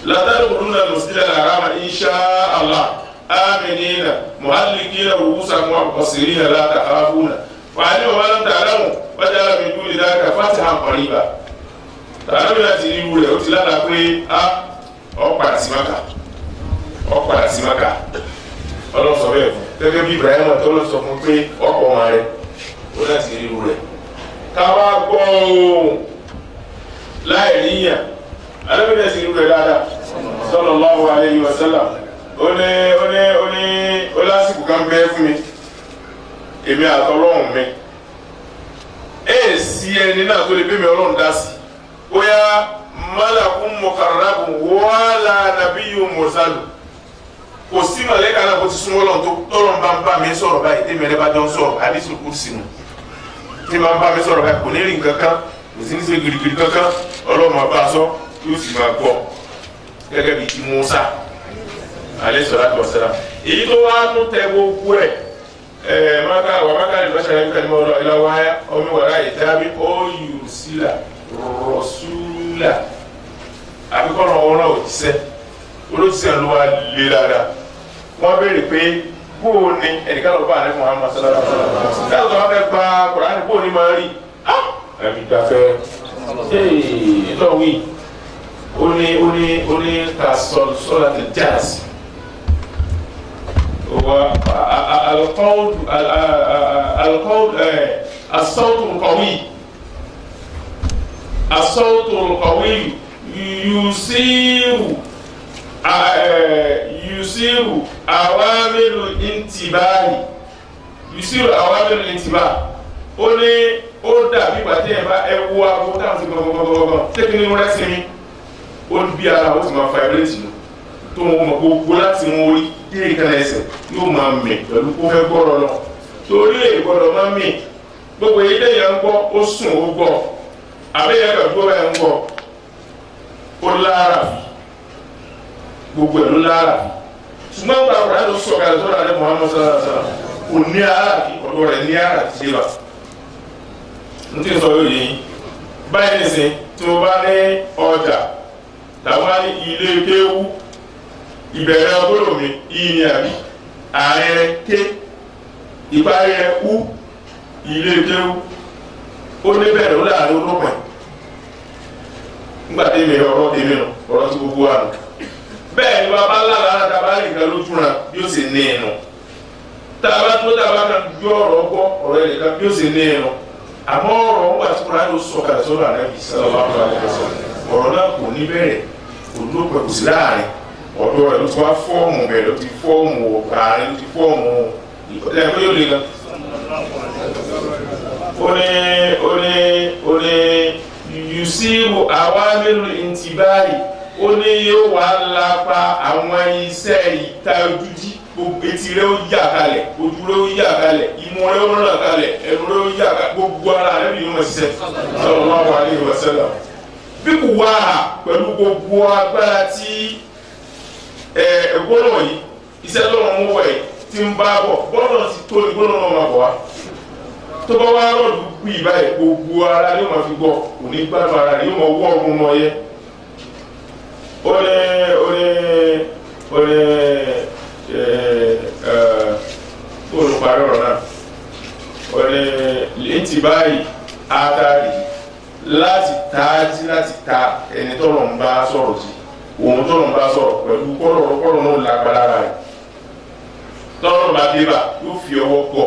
لتدخلن المسجد الحرام إن شاء الله آمنين محلقين رؤوسكم ومقصرين لا تخافون وعلموا ما لم تعلموا وجعل من دون ذلك dáadáa fati hàn kọ́ni ibà tàbí láti irú rẹ̀ ó ti lára pé ọ̀pá àti maka ọlọ́sọ bẹ́ẹ̀ fún gẹ́gẹ́ bí Ibrahim tó lọ sọ fún pé ọkọ̀ ọmọ rẹ̀ ó láti irú rẹ̀ káwá gbọ́ láì níyàn alábẹ́rẹ́ sí irú rẹ̀ dáadáa sallallahu alayhi wa sallam ó lásìkò kan bẹ́ẹ̀ fún mi èmi àtọlọ́hùn mi sí ẹni náà tó lè bí mi ọlọ́run dá sí bóyá malakun mukarrabun wala nabiyyun mursalu kò sí màlẹ́kà náà kó ti súnmọ́ lọ́n tó tọ́lọ́ bá ń bá mi sọ̀rọ̀ báyìí tèmi ẹ̀rẹ́ bá jọ ń sọ̀rọ̀ àdísù kù sínú tí máa ń bá mi sọ̀rọ̀ báyìí kò ní rí nǹkan kan kò sí ní ṣe girigiri kankan ọlọ́run máa bá a sọ yóò sì máa gbọ́ gẹ́gẹ́ bíi ti Musa alayhi salatu wassalam èyí tó wá tún tẹ gbogbo ẹ̀ maka lè bá ṣàlàyé kan ní ọlọ́ ìlàwọ̀ ayá ọmọ wàrà ìtàbí ọ̀yù sílà rọ̀ṣúlà àbíkọ́nà ọ̀rọ̀ òjíṣẹ́ olóṣìṣẹ́ ló wá lé dáadáa wọ́n béèrè pé bóò ni ẹnìkan lọ́ọ́ bá àrẹ Muhammad sallallahu alaihi wasallam dáhùn tó wá fẹ́ gba Kùránì bóò ni máa rí ẹ̀mí gbafẹ́ lọ́wọ́ ó ní ka sọ́lá ti jáàsì القول الصوت القوي يثير عوامل الانتباه ó ní ó dàbí ìgbàdí ẹ̀ bá ẹwú aago táwọn ti gbọ̀ngbọ̀ngbọ̀ngbọ̀n tẹ́kínì rẹ̀ sí mi ó bí ara ó ti máa vibrate nù tó wọn mọ gbogbo láti wọn orí dé ìkànnì ẹsẹ̀ yóò máa mì pẹ̀lú kó fẹ́ gbọ́rọ̀ lọ torí ìgbọ́dọ̀ máa mì gbogbo èyí lẹ́yìn ń gbọ́ ó sùn ó gbọ́ àbẹ́yẹ gbàgbọ́ ẹ̀ ń gbọ́ ó lára gbogbo ẹ̀ ló lára ṣùgbọ́n gba ọ̀rọ̀ ló sọ kalẹ̀ sọ́dọ̀ àdé Muhammad sallallahu alaihi wasallam kò ní ara ọ̀dọ̀ rẹ̀ ní ara ti dé bá n tí ń sọ yóò yé báyìí nìsín tí mo bá ní ọjà làwọn ní ilé kéwú ìbẹ̀rẹ̀ ọgbọ́dọ̀ mi ìyìn àbí ààrẹ ké ìparí rẹ̀ kú ilé kéwú ó ní bẹ̀rẹ̀ ó láàrin olópin nígbà tí mi ọ̀rọ̀ tèmi nù ọ̀rọ̀ tí gbogbo wa nù bẹ́ẹ̀ ni wàá bá lára dábàá nìkan lójú ra bí ó sì ní ẹnu tábà tó dábàá kan ju ọ̀rọ̀ gbọ́ ọ̀rọ̀ ẹ̀ka bí ó sì ní ẹnu àmọ́ ọ̀rọ̀ ńgbà tí kúrò àyè ó sọ kalẹ̀ sọ́dọ̀ Ànábì sallallahu alaihi wasallam ọ̀rọ̀ náà kò ní bẹ̀rẹ̀ kò lópin kò sí láàrin ọ̀dọ̀ rẹ̀ ló ti wá fọ́ọ̀mù bẹ́ẹ̀ ló ti fọ́ọ̀mù àárín ló ti fọ́ọ̀mù ìkọ́lẹ̀ ẹ̀kọ́ yóò le gan. ó ní yusiru awamiru intibari ó ní yóò wá lápá àwọn iṣẹ́ ìta ojújí gbogbo etí rẹ̀ ó yà kalẹ̀ ojú rẹ̀ ó yà kalẹ̀ imú rẹ̀ ó ràn kalẹ̀ ẹnu rẹ̀ ó yà kalẹ̀ gbogbo ara rẹ̀ bí wọ́n ṣiṣẹ́ sallallahu alaihi wasallam bí kò wá pẹ̀lú gbogbo agbára tí gbọ́dọ̀ yìí iṣẹ́ lọ́rùn mú wẹ̀ tí ń bá bọ̀ gbọ́dọ̀ ti tó ní gbọ́dọ̀ náà máa bọ̀ wá tó bá wá rọ̀lù kú ìbáyìí gbogbo ara yóò máa fi gbọ́ kò ní gbádùn ara rẹ̀ yóò máa wọ́ ọgbọ́n mọ́ yẹ. ó ní olùparí ọ̀rọ̀ náà ó ní lẹ́yìn tí báyìí átàrí láti tají láti ta ẹni tọ́rọ̀ ń bá sọ̀rọ̀ sí òun tọ́rọ̀ ń bá sọ̀rọ̀ pẹ̀lú kọ́rọ̀ náà lágbára rẹ̀ tọ́rọ̀ bá dé bá yóò fi ọwọ́ gbọ́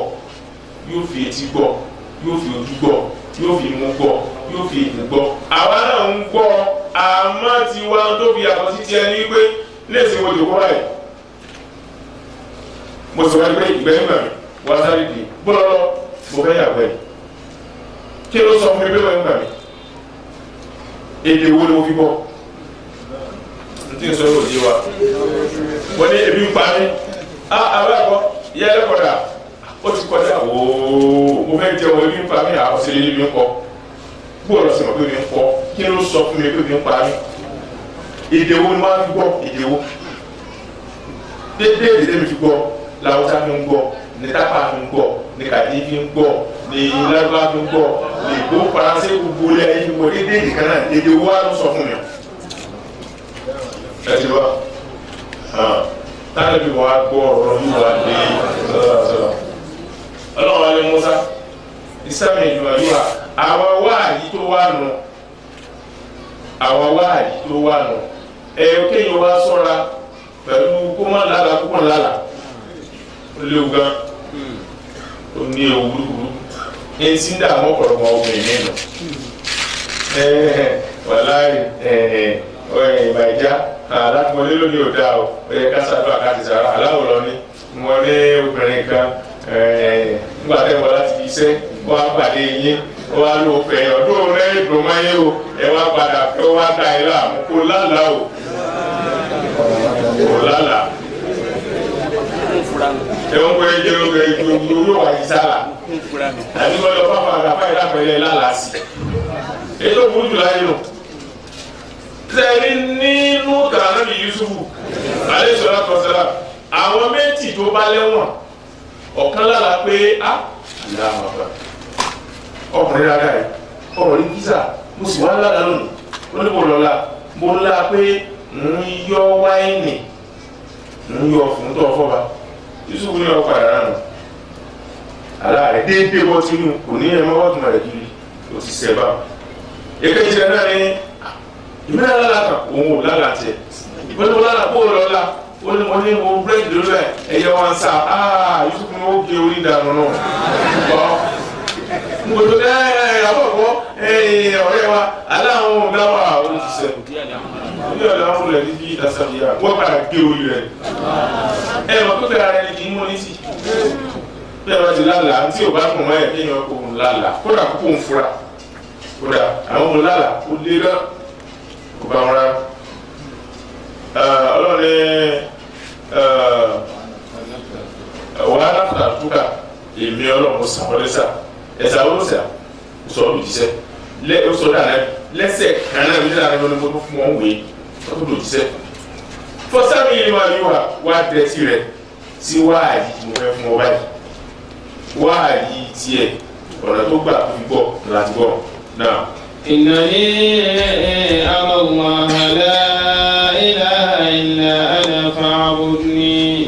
yóò fi etí gbọ́ yóò fi ojú gbọ́ yóò fi imú gbọ́ yóò fi ètè gbọ́ àwa náà ń gbọ́ àmọ́ tiwa tó fi yàtọ̀ sí tiẹ̀ ní pé léèsì mo jòkó báyìí mo sọ wáyé pé ìgbẹ́yìn màmí wá sáré dé gbọ́dọ̀ mo fẹ́ yàgbẹ́ kí ló sọ fún mi pé wọ́n ń gbà mí èdè wo ni mo fi bọ́ n tí n sọ yóò di wa wọ́n ní ebi ń pa mí àwọn ẹ̀kọ́ yẹ ẹlẹ́kọ̀ọ́dà ó ti kọjá ooo mo fẹ́ jẹun ebi ń pa mí àwọn sílẹ̀ ebi ń kọ́ bóòlù ọ̀sẹ̀ mọ̀ pé ebi ń kọ́ kí ló sọ fún mi pé ebi ń pa mí èdè wo ni wọ́n á fi gbọ́ èdè wo dédé èdè mi fi gbọ́ làwùjá fi ń gbọ́ ní tápà fi ń gbọ́ ní kàdí fi ń gbọ́ ní lárúbá fi ń gbọ́ ní ìgbó faransé gbogbo ilé ayé fi ń gbọ́ dédé èdè kan náà èdè wo á ló sọ fún mi. ẹ ti wá táwọn ẹbí wọn á gbọ́ ọ̀rọ̀ yìí wá dé ọlọ́run alẹ́ Musa ìsàmì ìjùmọ̀ yìí wà àwọn wáàyí tó wà nù kéèyàn wá sọ́ra pẹ̀lú kó má lálàá kó má lálàá ó léwu gan ó ní ewu burúkú ẹni tí ń dààmú ọ̀pọ̀lọpọ̀ obìnrin nínú wàláì ìbàjá alákùnrin lónìí ò dáa o ó yẹ ká ṣàdúrà ká ti sàrà aláwọ̀ lọ ní mo ní obìnrin kan nígbà tẹ́ wọ́n láti fi iṣẹ́ wọ́n á pàdé yín wọ́n á lò fẹ́ ọdún rẹ̀ dùn máyé o ẹ wá padà fẹ́ wá dá ẹ láàmú kó lálàá o kó lálàá ẹ̀wọ̀n pé ẹjẹ́ ló rẹ̀ yóò wá yí sálà àti wọ́n lọ fáfá àgbàfá ìdápẹ̀lẹ̀ lálàá sí ètò burúkú láyé nù sẹ́ni nínú kànáàbì Yusufu alayhi salatu wassalam àwọn méjì tó bá lẹ́wọ̀n ọ̀kan lára pé ọkùnrin rárá ẹ̀ ọ̀rọ̀ kísà mo sì wá lára lónìí ó ní kò lọ́la mo lá pé ń yọ wáìnì ń yọ fún tó fọ́ba Yusufu ní ọkọ̀ àrà nù aláàrẹ̀ déédéé bọ́ sínú kò ní ẹ̀mọ́ ọ̀tún rẹ̀ kiri ó ti sẹ́bà èkejì rẹ̀ náà ní ìmẹ́rin lára kan òun ò lára tiẹ̀ wọ́n ní mo lára kó lọ́la wọ́n ní mo bírèkì lórí ẹ̀yẹ wọn sá Yusufu ní ó gé orí ìdànù náà mo tó àbọ̀bọ̀ ọ̀rẹ́ wa aláwọn ọ̀dáwà olùsíṣẹ́ ní ọ̀dọ̀ àwọn olùrẹ̀ ní bí ìdásàbíyà wọ́n padà gé orí rẹ̀ ẹ̀rọ tó tẹ̀ra rẹ̀ kì í mú ní sí bí ẹ̀rọ ti lálàá tí ò bá kùn mọ́ ẹ̀ kéèyàn kò ń lálàá kódà kókò ń fura kódà àwọn ọmọ lálàá ó lé rán kò bá wọn rárá ọlọ́run wàhálà fàtúkà èmi ọlọ́run sàmọ́lẹ́sà ẹ̀sà olóòsà sọ̀rọ̀ òjíṣẹ́ sọ̀rọ̀ àná lẹ́sẹ̀ kanáà ní ìlànà ìlú ọmọdé fún wọn wèé wọ́n tó òjíṣẹ́ fọ́sámi ìlú àríwá wá dẹ́tí rẹ̀ sí wáàyí mo fẹ́ fún ọ báyìí wáàyí tiẹ̀ ọ̀nà tó gbà fi gbọ́ láti gbọ́ náà. إنني أنا الله لا إله إلا أنا فاعبدني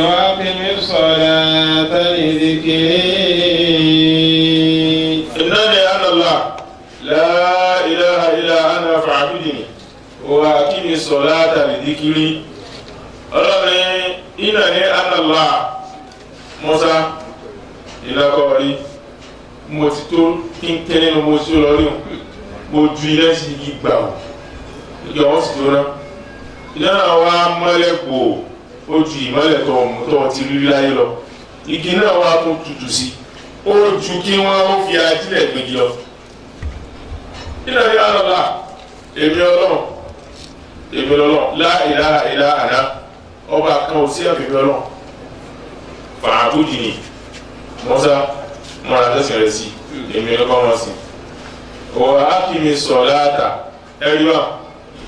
وأقم الصلاة لذكري إنني أنا الله لا إله إلا أنا فاعبدني وأقم الصلاة لذكري ọlọ́run إنني أنا الله Mùsá ìlàkọ̀ọ́rí mo ti tó kínkẹ́ nínú mo sí lọ́rí mo ju ilé sí igi gbà ó ìjọ wọn sì tó ná iná náà wá mọ́lẹ̀ gbò ó ju ìmọ́lẹ̀ tó ti rí láyé lọ igi náà wá tó tutù sí ó ju kí wọ́n ó fi ajílẹ̀ gbèjì lọ ìnáwó alọ́lá èmi ọlọ́run la ilaha illa ana ọba kan ò sí àfihàn ọlọ́run fàábùdì ni Mùsá mọ̀ra tẹ̀sán rẹ̀ sí èmi ọlọ́kọ́ wọn sí ọ̀wọ́ akimi sọ̀láàtà ẹ̀rí wa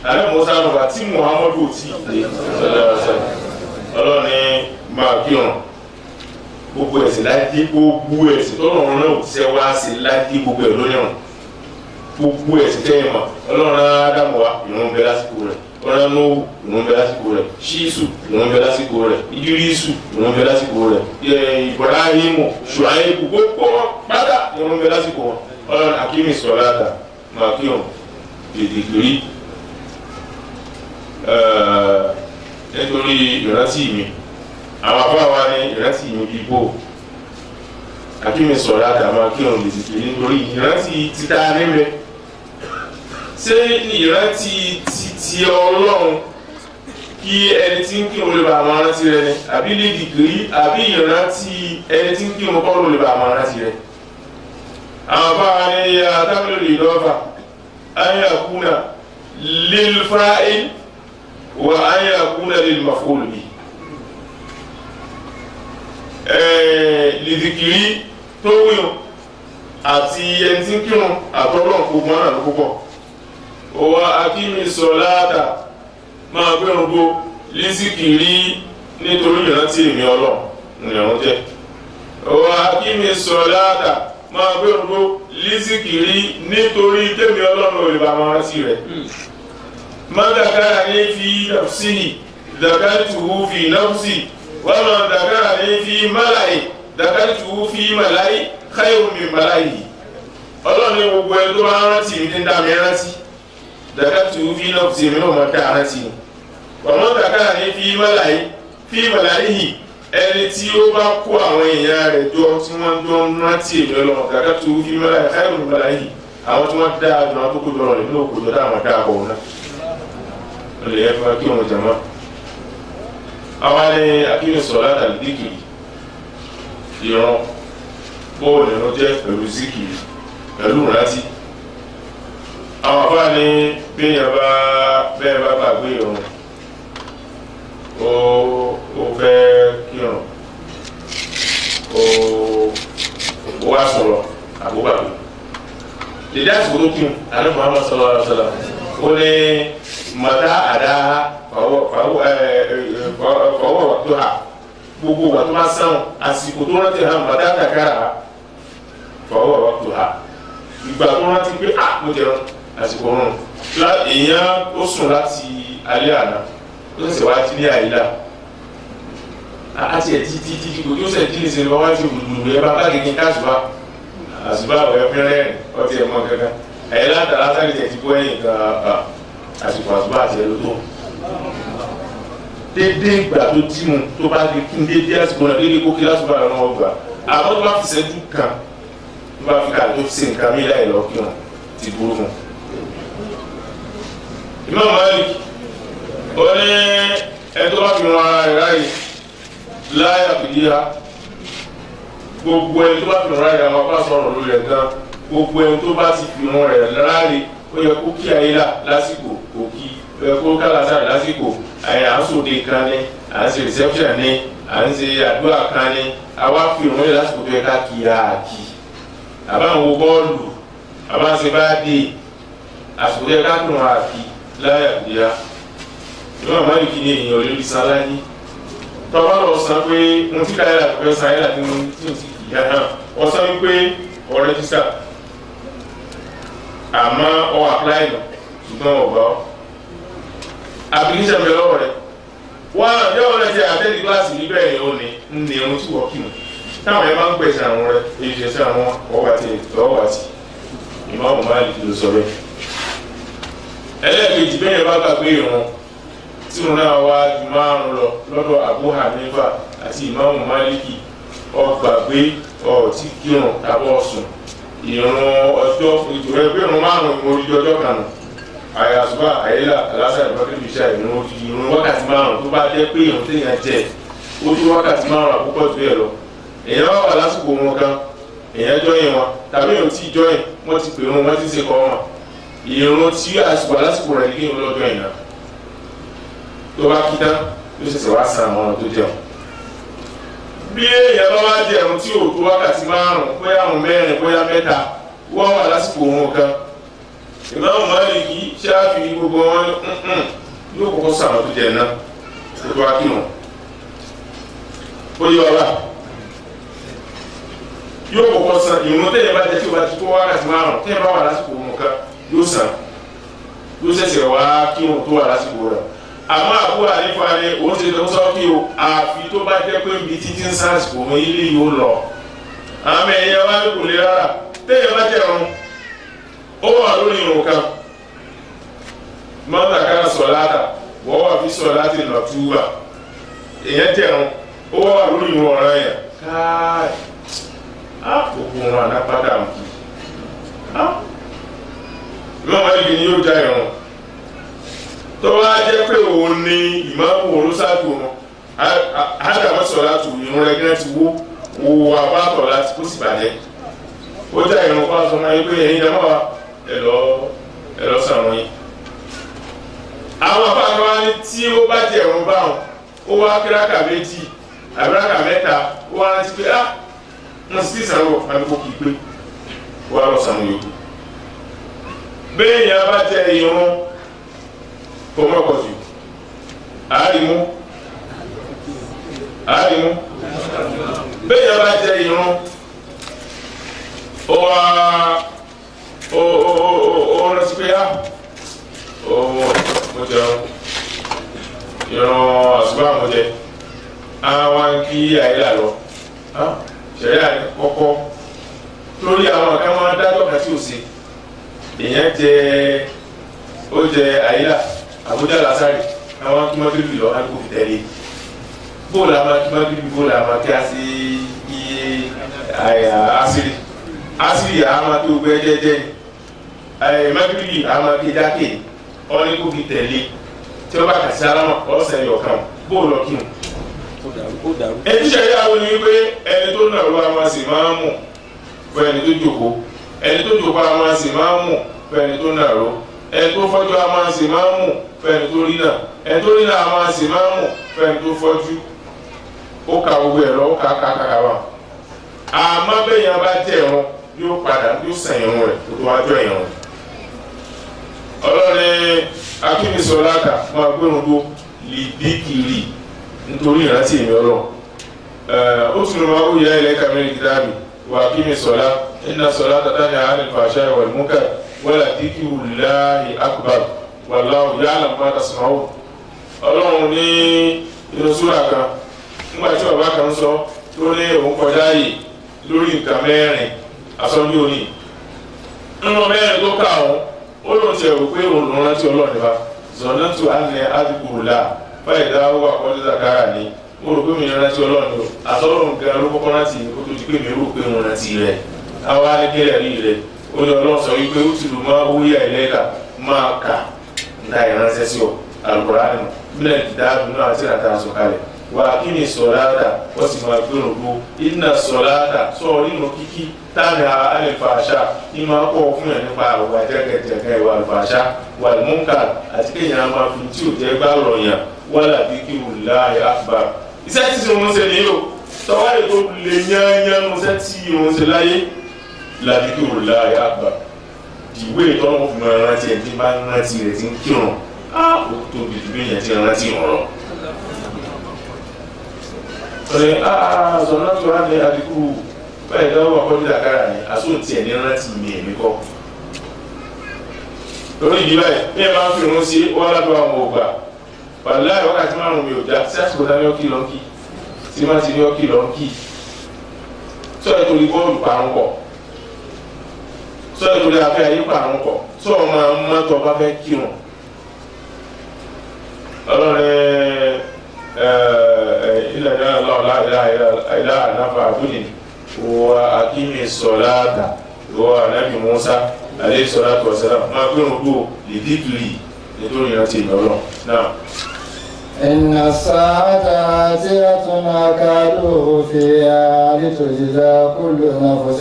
àlẹ́ Mùsá lọ́ba tí Muhammadu ò tí ì dé sọ̀láàtà ọlọ́ni máa kí ọ̀run gbogbo ẹ̀sìn láti gbogbo ẹ̀sìn tọ́lọ́run náà ò ti sẹ́ wá sí láti gbogbo ẹ̀ lónìí ọ̀run gbogbo ẹ̀sìn tẹ́yìn mọ̀ ọlọ́run Ádámù wa ìrun bẹ lásìkò rẹ̀ ọlọ́run Nóhù ìrun bẹ lásìkò rẹ̀ Ṣísù ìrun bẹ lásìkò rẹ̀ Ídírísù ìrun bẹ lásìkò rẹ̀ Ìbráhímù Ṣuaibu gbogbo pátá ìrun bẹ lásìkò wọn ọlọ́run akimi sọ̀láàtà máa kí ọ̀run èdè torí nítorí ìrántí mi àwọn afárá wa ní ìrántí mi bíi bò akimi sọ̀láàtà máa kí ọ̀run èdè torí nítorí ìrántí títa níbẹ̀ ṣé ìrántí ti ọlọ́run kí ẹni tí ń kírun lè bá àwọn arántí rẹ ni àbí lè dìgírí àbí ìrántí ẹni tí ń kírun kọ́ ló lè bá àwọn arántí rẹ. àwọn afárá ní atábílò lè lọ́fà ayé àkúnà lil fa'il wa ayé àkúnà lil maf'ul bi. lè dìgírí tó wíwọ̀n àti ẹni tí ń kírun àtọ́lọ́ gbogbo náà ló púpọ̀ wa akimi sọláàtà máa gbẹ̀rún bó lísìkìrí nítorí ìrántí èmi ọlọ́run ìrìn jẹ́ wa akimi sọláàtà máa gbẹ̀rún bó lísìkìrí nítorí tèmi ọlọ́run ò lè bá máa rántí rẹ̀ má dàkárà ní fi nafsihi dàkárìtùhù fi nafsi wa ma dàkárà ní fi málàì dakaritu fi malai khayru min malai ọlọ́run ní gbogbo ẹni tó bá rántí mi ní dá mi rántí dakaritu fi nafsi mi náà máa dá rántí ni ọmọ dakara ní fi malai yìí ẹni tí ó bá kó àwọn èèyàn rẹ̀ jọ tí wọ́n jọ ń rántí èmi ọlọ́run dakaritu fi malai khayru min malai yìí àwọn tí wọ́n dá àjọ àwọn tó kó jọ rẹ̀ nínú òkòjọ dáhùn dá àbọ̀ náà olè yẹ fún akí wọn jama àwọn ni akíni sọ̀rọ̀ látàlí díkìrì ìran bóòlù ló jẹ́ pẹ̀lú zikiri pẹ̀lú rántí àwọn afá ní bẹ́ẹ̀ bá gbàgbé ìrun ó fẹ́ kírun ó wá sọ̀rọ̀ àbúgbàgbé dèdè àsìkò tó kírun àná Muhammad sallallahu alaihi wasallam ó ní mọ̀tá àdá fọwọ́ wà tó hà gbogbo wà tó máa sáwọn àsìkò tó rántí hàn mọ̀tá àtàkárà fọwọ́ wà tó hà ìgbà tó rántí pé mo jẹun àsìkò rùn èèyàn ó sùn láti alẹ́ àná ó sì wá jí ní àyílá àti ẹ̀ títí kò tó sẹ̀ jí ní sinimá wá sí gbùdùgbùdù ẹ bá bá gẹ́gẹ́ káṣùbá àṣùbá ọ̀rẹ́ fẹ́rẹ́ ọtí ẹ̀ mọ́ kankan ẹ̀yẹ́ látara sáré tẹ̀ ti bọ́ ẹ̀yìn kan àsìkò àṣùbá àti ẹ̀ ló tó dédé ìgbà tó tí mu tó bá di kí n dédé àsìkò náà dédé kó kí lásùbà lọ́nà ọgbà àmọ́ tó bá fi ṣẹ́jú kan tó bá fi kà tó fi ṣe nǹkan mí láì lọ kí wọn ti burú fún un. Imam Malik ó ní ẹni tó bá fi wọn ara rẹ̀ ráyè láyà fìdí ha gbogbo ẹni tó bá fi wọn ráyè àwọn apá sọ̀rọ̀ lórí ẹ̀ gan gbogbo ẹni tó bá ti fi wọn rẹ̀ ráyè ó yẹ kó kí àyílà lásìkò òkì ó yẹ kó kálásà lásìkò à ń sòde kan ní à ń ṣe reception ní à ń ṣe àdúrà kan ní àwa fi wọn rẹ̀ lásìkò tó yẹ ká kí àkì àbá ń wo bọ́ọ̀lù àbá ń ṣe bá dé àsìkò tó yẹ ká kí wọn àkì láyà ìdíyà Imam Malik ní èèyàn olórí sáláyé tọ́wọ́ lọ sọ pé mo ti ká yàrá tó fẹ́ san yàrá tí mo ti kì í yá náà wọ́n sọ wípé ọ rẹ́jísítà àmọ́ ọ àpláì nù ṣùgbọ́n ọ̀gbà ọ́ application mi lọ́wọ́ rẹ̀ wọ́n yóò rẹ̀ jẹ́ àtẹ́lẹ̀ kíláàsì níbẹ̀ ni ó ní irun tí wọ́n kì mí táwọn yẹn máa ń gbèsè àwọn rẹ̀ èyí ṣe sí àwọn ọ̀wàtì Imam Malik ló sọ bẹ́ẹ̀. ẹlẹ́ẹ̀kejì bẹ́ẹ̀ yẹn bá gbàgbé ìrun tí wọn náà wá ju márùn lọ lọ́dọ̀ Abu Hanifa àti Imam Maliki ọgbàgbé ọtí kírun tàbí ọ̀sùn ìrun ọjọ́ ìjọba ẹgbẹ́ ìrun márùn ní orí ọjọ́ kan àyàsùbà àyílà alásà ìbákẹ́bí iṣẹ́ ìrun wákàtí márùn tó bá jẹ́ pé ìrun téèyàn jẹ ó tó wákàtí márùn àkókò tó yẹ lọ èèyàn wà lásìkò wọn kan èèyàn jọyìn wọn tàbí èèyàn tí jọyìn wọn ti pè wọn ti ṣe kọ wọn ìrun tí àsìkò lásìkò rẹ̀ ní kéèyàn lọ́jọ́ ìná tó bá kí tán ló ṣẹ̀ṣẹ̀ wá san àwọn ọ̀nà tó jẹun bí èèyàn bá wá jẹ ẹ̀rùn tí ò tó wákàtí márùn-ún bóyá àrùn mẹ́rin bóyá mẹ́ta wọ́n wà lásìkò wọn kan Imam Maliki Ṣáfi'í gbogbo wọn yóò kọ́kọ́ san àwọn tó jẹ náà tó tó wá kí wọn ó yọ ọ̀la yóò kọ́kọ́ san ìrun tẹ́yẹ̀ bá jẹ tí o bá ti tó wákàtí márùn-ún tẹ́yẹ̀ bá wà lásìkò wọn kan yóò san yóò ṣẹ̀ṣẹ̀ wá kí wọn tó wà lásìkò rẹ̀ àmọ́ Abu Hanifa ni òun ti lọ sọ kí o àfi tó bá jẹ́ pé ibi títí ń sásìkò wọn ilé yóò lọ àmọ́ ẹ̀yẹ wá ní kò lè rárá tẹ́yẹ̀ bá jẹ́ ọ̀run ó wà lórí ìrun kan mọ́tà kára sọ̀láàtà wọ́n wà fi sọ̀láàtì lọ túbà èyàn jẹ́ ọ̀run ó wà lórí ìrun ọ̀ràn yẹn káàì àpòkù wọn àdápadà òkè Imam Malik ni yóò já ìrun tó wá jẹ́ pé òun ni ìmáàmù olóṣàdù wọn àdàmọ́ sọ̀láàtù ìrun rẹ̀ gẹ́gẹ́ ti wó àbátọ̀ láti kó sì bàjẹ́ ó já ìrun kó aṣọ máa yẹ pé ẹ̀yin dámọ́ wa ẹ̀lọ́ sàrùn yìí àwọn afáàní wa ní tí ó bá jẹ ìrun báwọn ó wá kíráka méjì àbíráka mẹ́ta ó wá rántí pé wọ́n sì ti sàrùn àbíkó kì í pé ó wá lọ sàrùn yòókù bẹ́ẹ̀ yẹn bá jẹ ìrun kò mọ̀ pọ̀ jù àárímú bẹ́ẹ̀ yẹn bá jẹ ìrun ó wá ó rántí pé mo jẹun ìrun àṣùbà mo jẹ àwọn kí àyílà lọ ṣẹ̀ríà kọ́kọ́ lórí àwọn kan máa dájọ́ kan tí ò ṣe èèyàn ó jẹ àyílà àbújá lásàrì àwọn kí wọ́n kiri lọ láti kò fi tẹ̀lé bóòlù àwọn kí wọ́n kiri bóòlù àwọn kí a sí iye asiri àwọn tó gbé jẹ́jẹ́ mẹ́kìrì àwọn kí jákè wọ́n ní kò fi tẹ̀lé tí wọ́n bá kà sí alámọ̀ ọ̀sẹ̀ yọ̀kan bóòlù ọ̀kìn. ẹni ṣẹ̀yà wo ni wípé ẹni tó nà ló àwọn sì máa ń mú fún ẹni tó jòkó ẹni tó jòkó àwọn sì máa ń mú fún ẹni tó nà ló ẹni tó fọ́jú àwọn sì máa ń mú fún ẹni tó rí náà ẹni tó rí náà àwọn sì máa ń mú fún ẹni tó fọ́jú ó ka gbogbo ẹ̀ lọ ó ka kàkàkà wà àmọ́ bẹ́ẹ̀ yẹn bá jẹ́ ẹ̀rọ yóò padà yóò sàn ẹ̀rọ rẹ̀ tó tó wájú ẹ̀rọ ọlọ́ni akínisọ̀láta máa gbẹ̀rún tó lè bí kiri nítorí ìrántí èmi ọlọ́ ó tún lọ́ máa ó yá ilẹ̀ kàmẹ́rì kìtàbì wà akínisọ̀lá iná sọ̀lá tàtàní àánì fàṣà wal munkar wala dhikrullahi akbar wallahu ya'lamu ma tasma'un. ọlọ́run ní inú súrà kan nígbà tí bàbá kan sọ tó ní òun kọjá yìí lórí nǹkan mẹ́rin asọ́jú òní nínú mẹ́rin tó kà ọ́n ó lóun ti ẹ̀rù pé òun lòun rántí ọlọ́run nípa zọ̀nàtù àní àdìgbòrúlà báyìí dáwọ́ àkọ́lé zakara ni mo rò pé mi rántí ọlọ́run ni àtọ́lọ́run gan ló kọ́kọ́ rántí ó tó di pé mi rò pé mo rántí rẹ̀ àwa ní kílẹ̀ rí rẹ̀ ó ní ọlọ́run sọ wípé ó ti lù máa ó yà ẹlẹ́ka máa kà níta ìránṣẹ́ sí ọ Al-Qur'an mílẹ̀ ìdáàbò náà àti ìràtà àsọkalẹ̀ wà kí ni sọ̀láàtà wọ́n sì máa gbé òrùkú iná sọ̀láàtà sọ̀rọ̀ nínú kíkí táàmì àlèfàṣà ní máa kọ́ fún ẹ̀ nípa àwọ̀ àjẹgẹ̀jẹ̀gẹ̀ ìwà àlèfàṣà wà lùmúkà àti kéèyàn máa fi tí ò jẹ́ gbá rọ̀yàn wala dhikrullahi akbar. iṣẹ́ tí wọ́n ṣe nílò tọ́wáyé tó lè yányán iṣẹ́ tí wọ́n ṣe láyé la dhikrullahi akbar. ìwé ìtọ́nà fún mi rántí ẹ̀ tí bá ń rántí rẹ̀ ti ń kírun ó tóbi ju bí èèyàn ti rántí ìrànlọ́. Zọ̀nà tó wà ní àdínkù báyìí lọ́wọ́ àkọ́jú àkàrà ni àsóòtì ẹ̀ ní rántí mi èmi kọ́. lórí ìdí báyìí bí ẹ máa ń fi irun sí wọ́n ládùn àwọn ògbà wàláì wákàtí márùn-ún mi ò já sí àsìkò tá ní ọ́kì lọ́nkì tí má ti ní ọ́kì lọ́nkì sọ́ọ̀ torí bọ́ọ̀lù parun pọ̀ sọ́ọ̀ torí afẹ́ ayé parun pọ̀ sọ́ọ̀ máa ń mọ́tò bá fẹ́ kírun ọlọ́run ilẹ̀ náà lọ́wọ́ ilá ànáfà àbúni wà akíní sọ̀láàtà wà ànábì Mùsá alayhi salatu wa salam máa gbẹ̀rún gbò lè díkìlì nítorí ìrántí ìmọ̀lọ́ náà. إن الساعة آتية أكاد فيها لتجزى كل نفس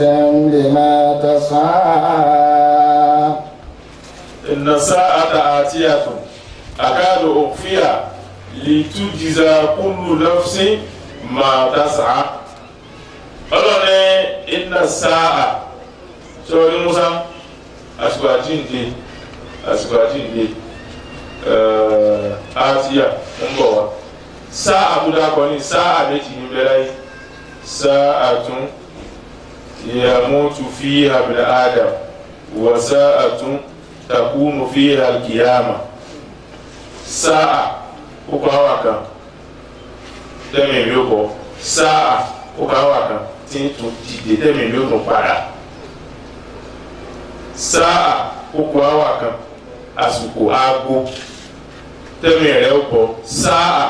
بما تسعى. إن الساعة آتية أكاد أخفيها لتجزى كل نفس ما تسعى. ọlọ́ni iná sáà sọ̀rọ̀ ní Musa àsìkò àjíǹde àtìyà ń bọ̀ wá sáà àbúdákọ̀ ní sáà méjì ní bẹ́ẹ̀ yìí sáà tún yamutu fiha bil adam wa sáà tún takunu fiha al-qiyama sáà ó kọ́ àwọn kan tẹ́mi ìlú kọ́ sáà ó kọ́ àwọn kan tí ń tún dìde tẹ́mi ìlú tún padà sáà ó kọ́ àwọn kan àsìkò aago tẹ́mi rẹ̀ ó bọ̀ sáà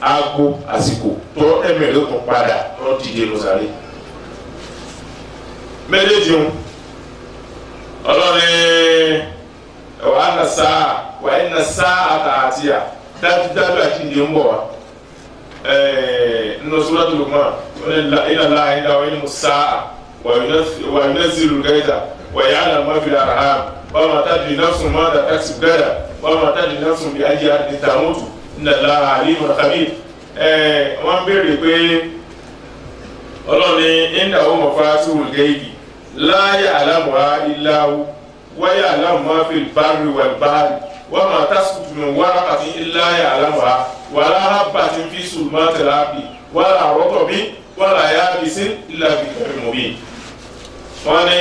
aago àsìkò tó tẹ́mi rẹ̀ ó tún padà tó dìde lọ́sàrí méjèèjì ń ọlọ́rin wà á na sáà wà á na sáà àtàtìyà dájúdájú àti ìdí ń bọ̀ wá nínú Suratul Luqman inna Allaha indahu ilmu sáà wà yunazzilu al-ghaytha wà ya'lamu ma fil arham wa ma tadri nafsun madha taksibu ghadan wa ma tadri nafsun bi ayyi ardin tamutu inna Allaha alimun khabir. wọ́n béèrè pé ọlọ́ni indahu mafatihul ghaibi la ya'lamuha illa hu wa ya'lamu ma fil barri wal bahri wa ma tasqutu min waraqatin illa ya'lamuha wa la habbatin fi sulmatil ardi wa la ratbin wa la yabisin illa fi kitabin mubin. wọ́n ní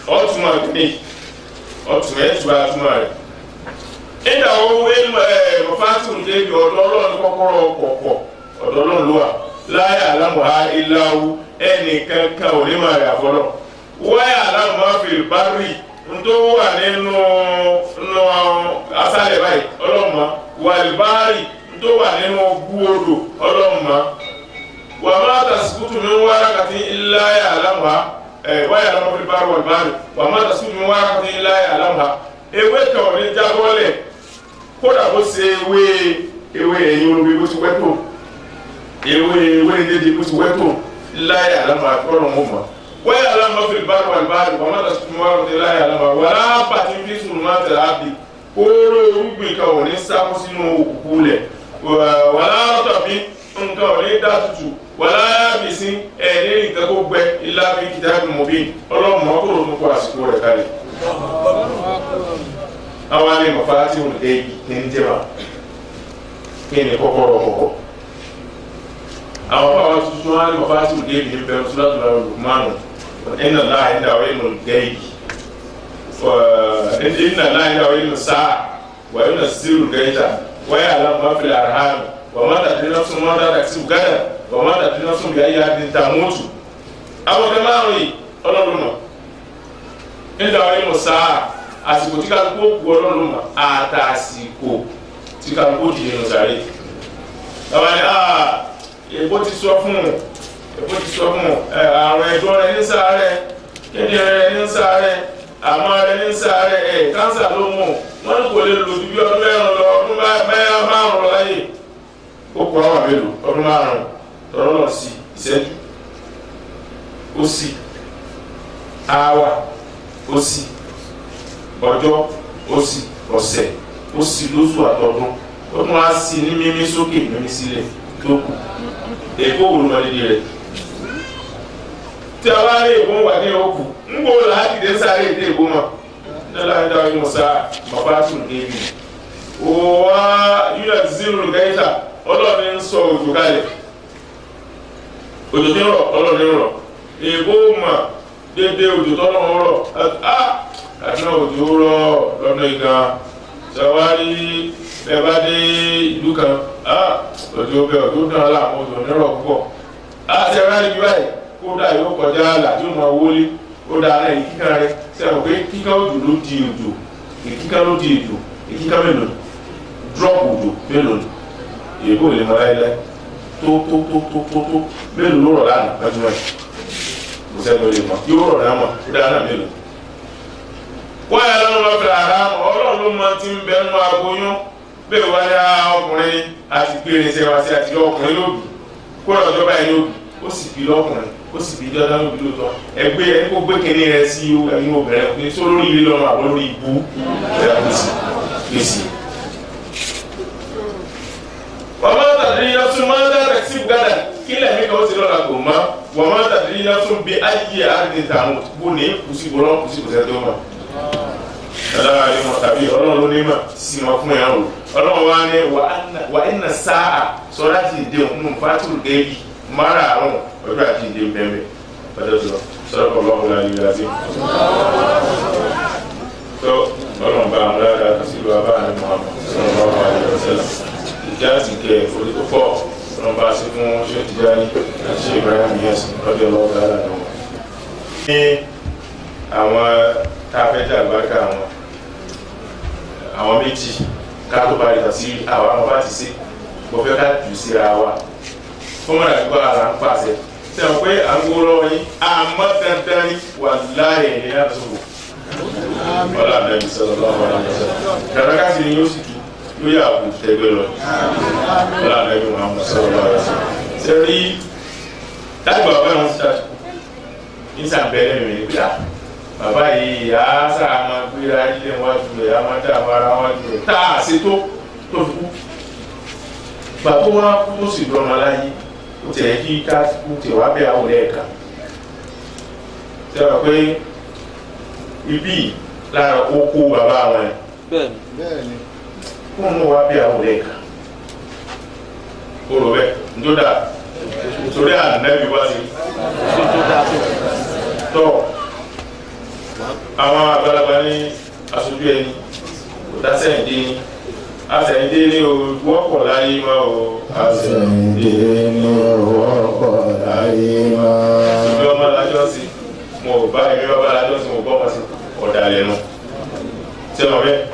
ọ̀túnmọ̀ àgbẹ̀ ọ̀túnmọ̀ ẹ̀tùbà àtúmọ̀ rẹ̀. ìdá owó mafatihul ghaibi ọ̀dọ̀ Ọlọ́run kọ́kọ́rọ́ kọ̀ọ̀kọ̀ ọ̀dọ̀ Ọlọ́run ló wà la ya'lamuha illa hu ẹnìkankan ò ní máa rẹ̀ àfọlọ́ wáyà aláàmọ́fìlì bárì ntó wà nínú asálẹ̀ báyìí ọlọ́mọ wàlbárì ntó wà nínú gbúodò ọlọ́mọ wà má tasikutu min warakati illa ya'lamuha wáyà aláàmọ́fìlì bárì wàlbárì wà má tasikutu min warakati illa ya'lamuha ewé kan ò ní jábọ́lẹ̀ kódà bó ṣe ewé ẹ̀yìn olóbi bó ti wẹ́ tó ewé ìdíje bó ti wẹ́ tó illa ya'lamuha kọ́rọ̀ mọ́ mọ́. ويعلم ما في البر والبحر وما تسقط من ورقة لا يعلمها ولا حبة في ظلمات الأرض kóró irúgbìn kan ò ní sáko sínú òkùnkùn lẹ̀ wàlá rọ́tọ̀bí nǹkan ò ní dá tutù wàlá yábìsí ẹ̀ẹ́dẹ́ nǹkan kó gbẹ ilá fi kitabin mubin ọlọ́mọ kó ronú kó àsìkò rẹ̀ kalẹ̀. àwọn alẹ́ mọ̀fá tí ò lè ní ní jẹ́mà kí ni kọ́kọ́rọ́ kọ̀kọ́. àwọn fáwọn tuntun alẹ́ mọ̀fá tí ò lè ní bẹ̀rù sọ́dọ̀ tó lọ́wọ́ lùmánù. إن الله عنده علم الغيب إن الله عنده علم الساعة وينزل الغيث ويعلم ما في الأرحام وما تدري نفس ماذا تكسب غدا وما تدري نفس بأي أرض تموت أبو كماري Ọlọ́run mọ̀ عنده علم الساعة àsìkò tí kálukú kú Ọlọ́run mọ̀ àtàsìkò tí kálukú di nínú sàréè. Àwọn ni èbó ti sọ fún un. Èpo ti sọ fún àrùn ẹ̀dọ̀ rẹ̀ ní sáré kíndìnrín rẹ̀ ní sáré àmọ́ rẹ̀ ní sáré kánsà ló mú wọn kò lè lò ju bí ọdún mẹ́rin lọ ọdún márùn lọ láyé ó kọ àwọn àbẹ̀lò ọdún márùn tọrọ lọ sí ìṣẹ́jú ó sì àwà ó sì ọjọ́ ó sì ọ̀sẹ̀ ó sì lóṣù àtọdún ó tún á sí ní mímí sókè mímí sílẹ̀ tó kù èkó òrùmọ̀lẹ́dẹ̀ rẹ̀. Tí a bá rí ìbọn wà ní òkú ń gbó láti dé sáré ìdé ìbọn mọ̀ nílá ń dáwọ́ inú sá mọ̀fásùn débi wá yúlẹ̀ zero gẹ́ta ọlọ́ọ̀ni ń sọ òjò kalẹ̀ òjò tí ń rọ̀ ọlọ́ọ̀ni ń rọ̀ èbó mọ̀ dédé òjò tọ́lọ́ ń rọ̀ àti náà òjò rọ̀ lọ́nà ìgan ṣàwárí bẹ́ẹ̀ bá dé ìlú kan òjò bẹ́ẹ̀ òjò náà làwọn òjò ní rọ̀ púpọ̀ àti ẹ̀rọ àdìbí báyìí kódà yóò kọjá àlà tí ó máa wọlé kódà náà ìkíkà rẹ sẹ́wọ̀n pé kíkà òjò ló di òjò ìkíkà ló di èjò ìkíkà mélòó drop òjò mélòó èbó ìlẹ̀ mọ́ láyé tó mélòó ló rọ̀ lánàá lọ́jọ́ ẹ̀ kò sẹ́ni olè mọ́ yóò rọ̀ náà mọ́ kódà náà mélòó. wọ́n yà lọ́nà lọ́fẹ̀ẹ́ àrà ọlọ́run ló máa ti ń bẹ́ nú aboyún bẹ́ẹ̀ wá ní ọkùnrin àti gbé irinṣẹ́ wá sí àti ọkùnrin lóbi kó lọ́jọ́ báyìí lóbi ó sì bí lọ́kùnrin ó sì bí jọ́dá lóbi lóòótọ́ ẹgbẹ́ ẹni kó gbé kínní rẹ sí ẹnu obìnrin pé tó lórí ilé lọ́rùn àwọn lórí ibú ẹ̀rọ gbèsè. wọ́n máa tàbí iná tún máa ń dára sí gádà kí lẹ́mí kan ó ti lọ́la kò mọ́ wọ́n máa tàbí iná tún bí ayé àdín tààmù bó ní kùsìkò kùsìkò tó mọ̀. ọlọ́run àyè mọ̀ tàbí ọlọ́run ló ní mà sí wọn fún ẹ̀rọ ọlọ́run wa ní wà ẹ̀nà sáà sọ láti dé òun fàtúrù gẹ́bí mara àrùn ọjọ́ àti ìdè bẹ́ẹ̀ pẹ̀lú sọ́dọ̀ ọlọ́run láyé láti. tó ọlọ́run bá àwọn ará àti ìlú abáyé Muhammad sọ́dọ̀ ọlọ́run àyè ọ̀sẹ̀lá ìjà àti ìkẹ́ orí tó pọ̀ ọlọ́run bá sí fún ṣé Tijani àti ṣé Ibrahim yẹn lọ́dọ̀ ọlọ́run lára náà. ní àwọn tá a fẹ́ jà àgbàkà àwọn méjì ká tó bá rí àti àwọn ọmọ bá ti ṣe mo fẹ́ ká jù síra wa fún wọn àgbà ara ń pàṣẹ sẹ́wọ̀n pé à ń gbóró yín àmọ́ dandan ní wà láàyè ní àtúwò ọ̀là nàbì sọ̀rọ̀ lọ́wọ́ dàdá ká sì ni yóò sì tú yóò yà kú tẹ́gbẹ́ lọ ọ̀là nàbì wọn sọ̀rọ̀ lọ́wọ́ sẹ́rí láti bàbá wọn ti dájú ní sàbẹ̀rẹ̀ mi nígbà bàbá yìí á sáà máa gbéra ilé wájú rẹ̀ á máa dá àwọn ará wájú rẹ̀ tá a ṣe tó fi kú bàbá wa kú tó sì dọ́nà láyé ó tẹ̀ kí ká kú tẹ̀ wá bẹ́ẹ̀ àwọn ẹ̀ka sẹ́wọ̀n pé ibi lára oko bàbá wọn ẹ̀ bẹ́ẹ̀ni kó ń wá bẹ́ẹ̀ àwọn ẹ̀ka kó lọ bẹ́ẹ̀ ńdódà torí ànábì wá sí tọ́ àwọn àgbàlagbà ní aṣojú ẹni kò dá sẹ́yìn dé ní àṣẹ̀yìndé ní wọ́pọ̀ láyé mọ́ o. àṣẹ̀yìndé ní wọ́pọ̀ láyé mọ́. ìbí ọmọ alájọ́ sí mo bá ìbí ọmọ alájọ́ sí mo bọ́ wọn sí ọ̀dàlẹ̀ nu tí wọ́n bẹ́ẹ̀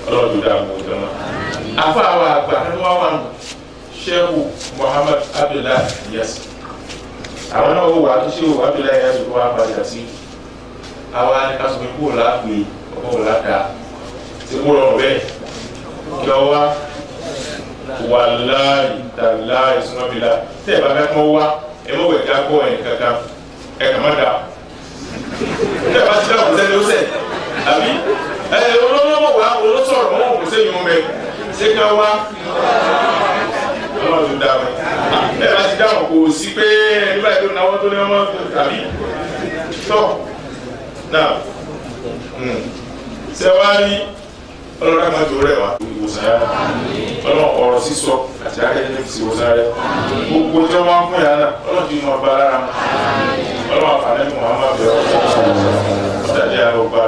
ọlọ́dún dáa mo jọ náà. afa àwọn àgbà nínú wa wà Sheikh Muhammad Abdullahi Inyas àwọn náà wò wá kí Sheikh Abdullahi Inyas tó wá padà sí àwa ní ká sọ pé kúrò láàpè ọkọ̀ ládàá tí kúrò ọ̀rọ̀ bẹ́ẹ̀ kí ọ wá wàláì tàláì súnmọ́bìlá tẹ́ ẹ̀ bá fẹ́ kọ́ wá ẹ mọ̀ wẹ̀ ká gbọ́ ẹ̀ kankan ẹ̀ kà má dà tẹ́ ẹ̀ bá ti dáhùn sẹ́ni ó sẹ̀ àbí olólùwọ̀ wá olóṣọ̀rọ̀ wọn kò sẹ́yìn mọ́ bẹ́ẹ̀ ṣé ká wá ọlọ́run dá mi ẹ̀ bá ti dáhùn kò sí pé nígbà tó náwó tó ní ọmọ àbí tọ́ náà ṣe wá rí ọlọ́run ká má jò rẹ̀ wá ìwòsàn yára ọlọ́run ọ̀rọ̀ sísọ àti akẹ́kẹ́ fi ìwòsàn rẹ̀ gbogbo tí wọ́n fún yàrá náà ọlọ́run ti mọ ọba lára ọlọ́run àfààní Muhammad bẹ̀rẹ̀ ọ̀tàdé àrò bá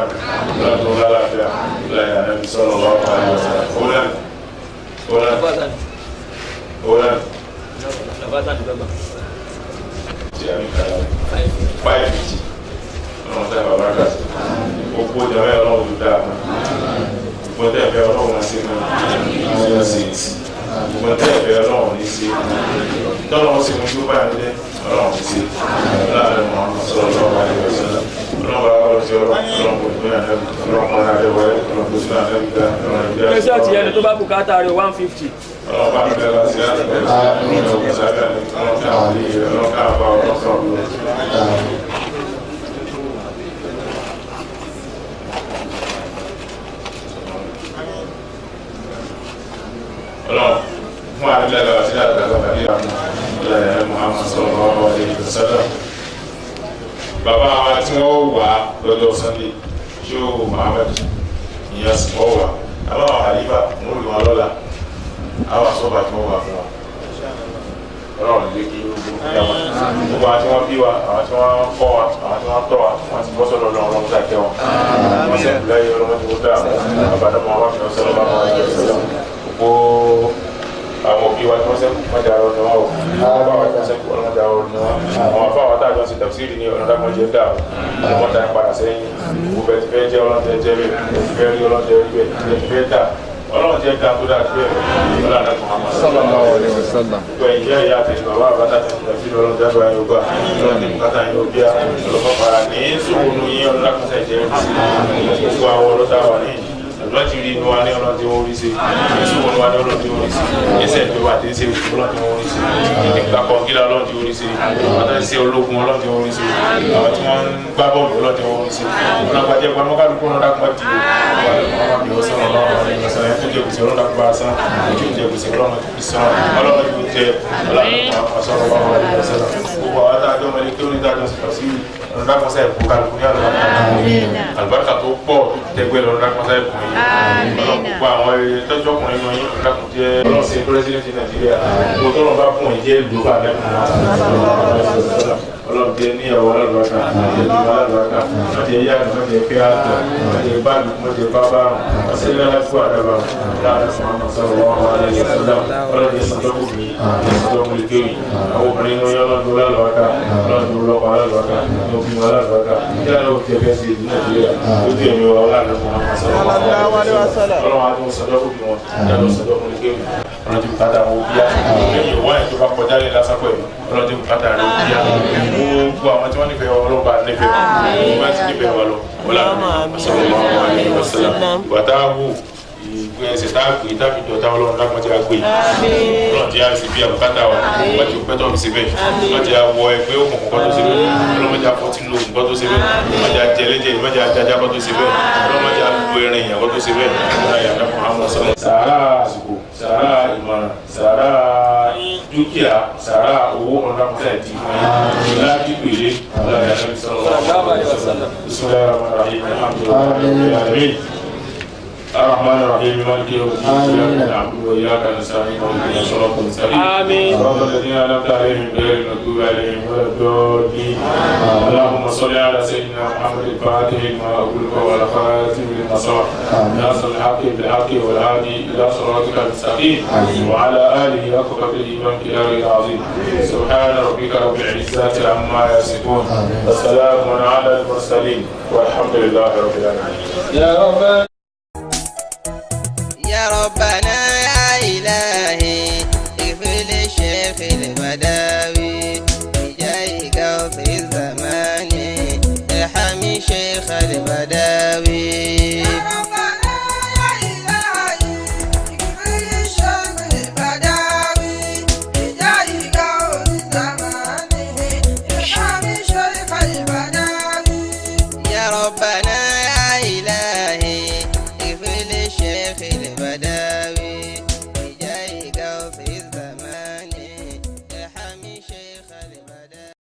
ọlọ́run tó lálàáfíà láyé ànábi sọ̀rọ̀ lọ́wọ́ àyè ọ̀sán ọ̀làn tí a ní kàlá 550 ọlọ́run tẹ́ bàbá kà sí gbogbo ìjọba ọlọ́run tó dáa gbogbo tẹ́ ẹ̀fẹ́ ọlọ́run náà sí náà sí gbogbo tẹ́ ẹ̀fẹ́ ọlọ́run ní sí tọ́lọ́run sí mú tó bá yẹn dé ọlọ́run ní sí láàrin mọ́ sọ̀rọ̀ lọ́wọ́ àyè ọ̀sán ọlọ́run bá wọ́n sí ọlọ́run kò tó yàn lẹ́bi ọlọ́run kọ́ náà lẹ́wọ́ ọlọ́run kò sí náà lẹ́bi ká ọlọ́run ìgbé àti ẹgbẹ́ ọ̀tí ẹni tó bá bùkátà rẹ̀ 150. ọlọ́run bá mi bẹ́ẹ̀ lọ sí àtẹ̀lẹ́ ọlọ́run sábẹ́ ọlọ́run káàbà ọlọ́run sọ̀rọ̀ ọlọ́run fún àdúgbò ẹ̀rọ àti àdúgbò àbí àwọn ọlọ́run Muhammad sallallahu alaihi wasallam. bàbá wa tí wọ́n wà lọ́jọ́ Sunday Sheikh Muhammad Inyas wọ́n wà àwọn àlífà wọ́n lù wọn lọ́la àwọn àsọ́bà tí wọ́n wà fún wa ọlọ́run lè kí gbogbo àwọn tí wọ́n bí wa àwọn tí wọ́n kọ́ wa àwọn tí wọ́n tọ́ wa wọ́n ti bọ́ sọ́dọ̀ ọlọ́run ọlọ́run tí a kẹ́ wọn wọ́n sẹ́kù lẹ́yìn ọlọ́run tí wọ́n dá àwọn àbádọ́mọ wọn fi ọ̀sẹ̀ lọ́wọ́ àwọn ẹgbẹ́ ìṣẹ̀lẹ̀ gbogbo àwọn òbí wa tí wọ́n sẹ́kù wọ́n jà ọ̀rọ̀ ni wọ́n o àwọn bá wa tí wọ́n sẹ́kù ọlọ́run jà ọ̀rọ̀ ni wọ́n àwọn afọ àwọn táàjọ sí tafsiri ní ọ̀nà dàgbọ́njẹ́ dà wọ́n ta padà sẹ́yìn gbogbo ẹ̀ ti fẹ́ jẹ́ ọlọ́run tẹ́ jẹ́ bẹ́ẹ̀ ẹ̀ ti fẹ́ rí ọlọ́run tẹ́ rí bẹ́ẹ̀ ẹ̀ ti fẹ́ dà ọlọ́run jẹ́ dáa tó dáa tó bẹ́ẹ̀ ọlọ́run Muhammad sallallahu alaihi wasallam. gbogbo ìyá ìyá àti bàbá àbáta ti tafsiri ọlọ́run jábọ̀ ayé ọgbà ọlọ́run ní bùkátà yín òbí ọlọ́run para ní sùkúrú yín ọlọ́run lákòóso ìjẹ́ gbogbo àwọn ọlọ́ta wà ní láti rí inú wa ní ọlọ́run tí wọ́n rí sí ìṣòwò wa ní ọlọ́run tí wọ́n rí sí ẹsẹ̀ tó wà tí ń ṣe ọlọ́run tí wọ́n rí sí ìdìgbà kan kí ọlọ́run tí wọ́n rí sí àwọn tó ń ṣe ológun ọlọ́run tí wọ́n rí sí àwọn tí wọ́n ń gbá bọ́ọ̀lù ọlọ́run tí wọ́n rí sí ọlọ́run àjẹ́ pamọ́ kálukú ọlọ́run dákúmọ́ ti ọlọ́dàkọ̀sá ẹ̀kọ́ kálukú ní àlùbáríkà tó pọ̀ tẹ́gbẹ́ lọ́dàkọ̀sá ẹ̀kọ́ yìí ọlọ́pùpọ̀ àwọn tọ́jú ọkùnrin náà yìí ọlọ́dàkùn jẹ́ ọlọ́sẹ̀ pírẹ́sìdẹ̀ntì Nàìjíríà gbogbo tọ́lọ́ bá fún ìjẹ́ ìlú bá lẹ́kùn ọlọ́run jẹ́ níyàwó alálùbáríkà alálùbáríkà ọjọ́ ìyá àgbà ọjọ́ ìpẹ́ àtọ̀ ọjọ́ ìbáàdù ọjọ́ ìbábà ọ̀sẹ̀ lẹ́lẹ́kù àdàbà láàrín sọ̀rọ̀ wọn ọlọ́run jẹ́ sọ̀tọ́kù mi sọ̀tọ́kù lè kéwì àwọn obìnrin ní ọlọ́run alálùbáríkà ọlọ́run lọ́kọ̀ alálùbáríkà obìnrin alálùbáríkà kí á lọ́wọ́ tẹ̀fẹ́ sí ìlú Nàìjíríà lójú ẹ̀mí wa ọlọ́run àti sọ̀tọ́kù bí wọn yàtọ̀ sọ̀tọ́kù lè kéwì ọlọ́run ti bùkátà àwọn òbíyá lẹ́yìn ìwọ́ ẹ̀ tó bá kọjá lé lásán pẹ̀lú ọlọ́run ti bùkátà rẹ̀ òbíyá gbogbo àwọn tí wọ́n nífẹ̀ẹ́ wọn ọlọ́ba nífẹ̀ẹ́ wọn wọ́n ti nífẹ̀ẹ́ wọn lọ wàtáwù ìgbé ẹsẹ̀ tá a gbé tábì dọ̀tá ọlọ́run lápọ̀ tí a gbé ọlọ́run tí a sì bí àbùkátà wa wọ́n ti pẹ́ tọ́ mi síbẹ̀ wọ́n ti wọ ẹgbẹ́ òkùnkùn kọ́ tó síbẹ̀ ọlọ́run tí a fọ́ tí lo òkùn kọ́ tó síbẹ̀ wọ́n ti jẹlẹ́jẹ wọ́n ti jaja kọ́ tó síbẹ̀ ọlọ́run tí a lu ẹrin ìyàn kọ́ tó síbẹ̀ sàárà àsìkò sàárà ìmọ̀ràn sàárà dúkìá sàárà owó ọ̀nàmọ́sẹ̀ ti fún yín láti pèlè ọlọ́run الرحمن الرحيم مالك يوم الدين إياك نعبد وإياك نستعين اهدنا الصراط المستقيم صراط الذين أنعمت عليهم غير المغضوب عليهم ولا الضالين اللهم صل على سيدنا محمد الفاتح لما أغلق والخاتم لما سبق ناصر الحق بالحق والهادي إلى صراطك المستقيم وعلى آله حق قدره وامتداره العظيم سبحان ربك رب العزة عما يصفون والسلام على المرسلين والحمد لله رب العالمين. يا ربنا يا إلهي اغفر للشيخ البدر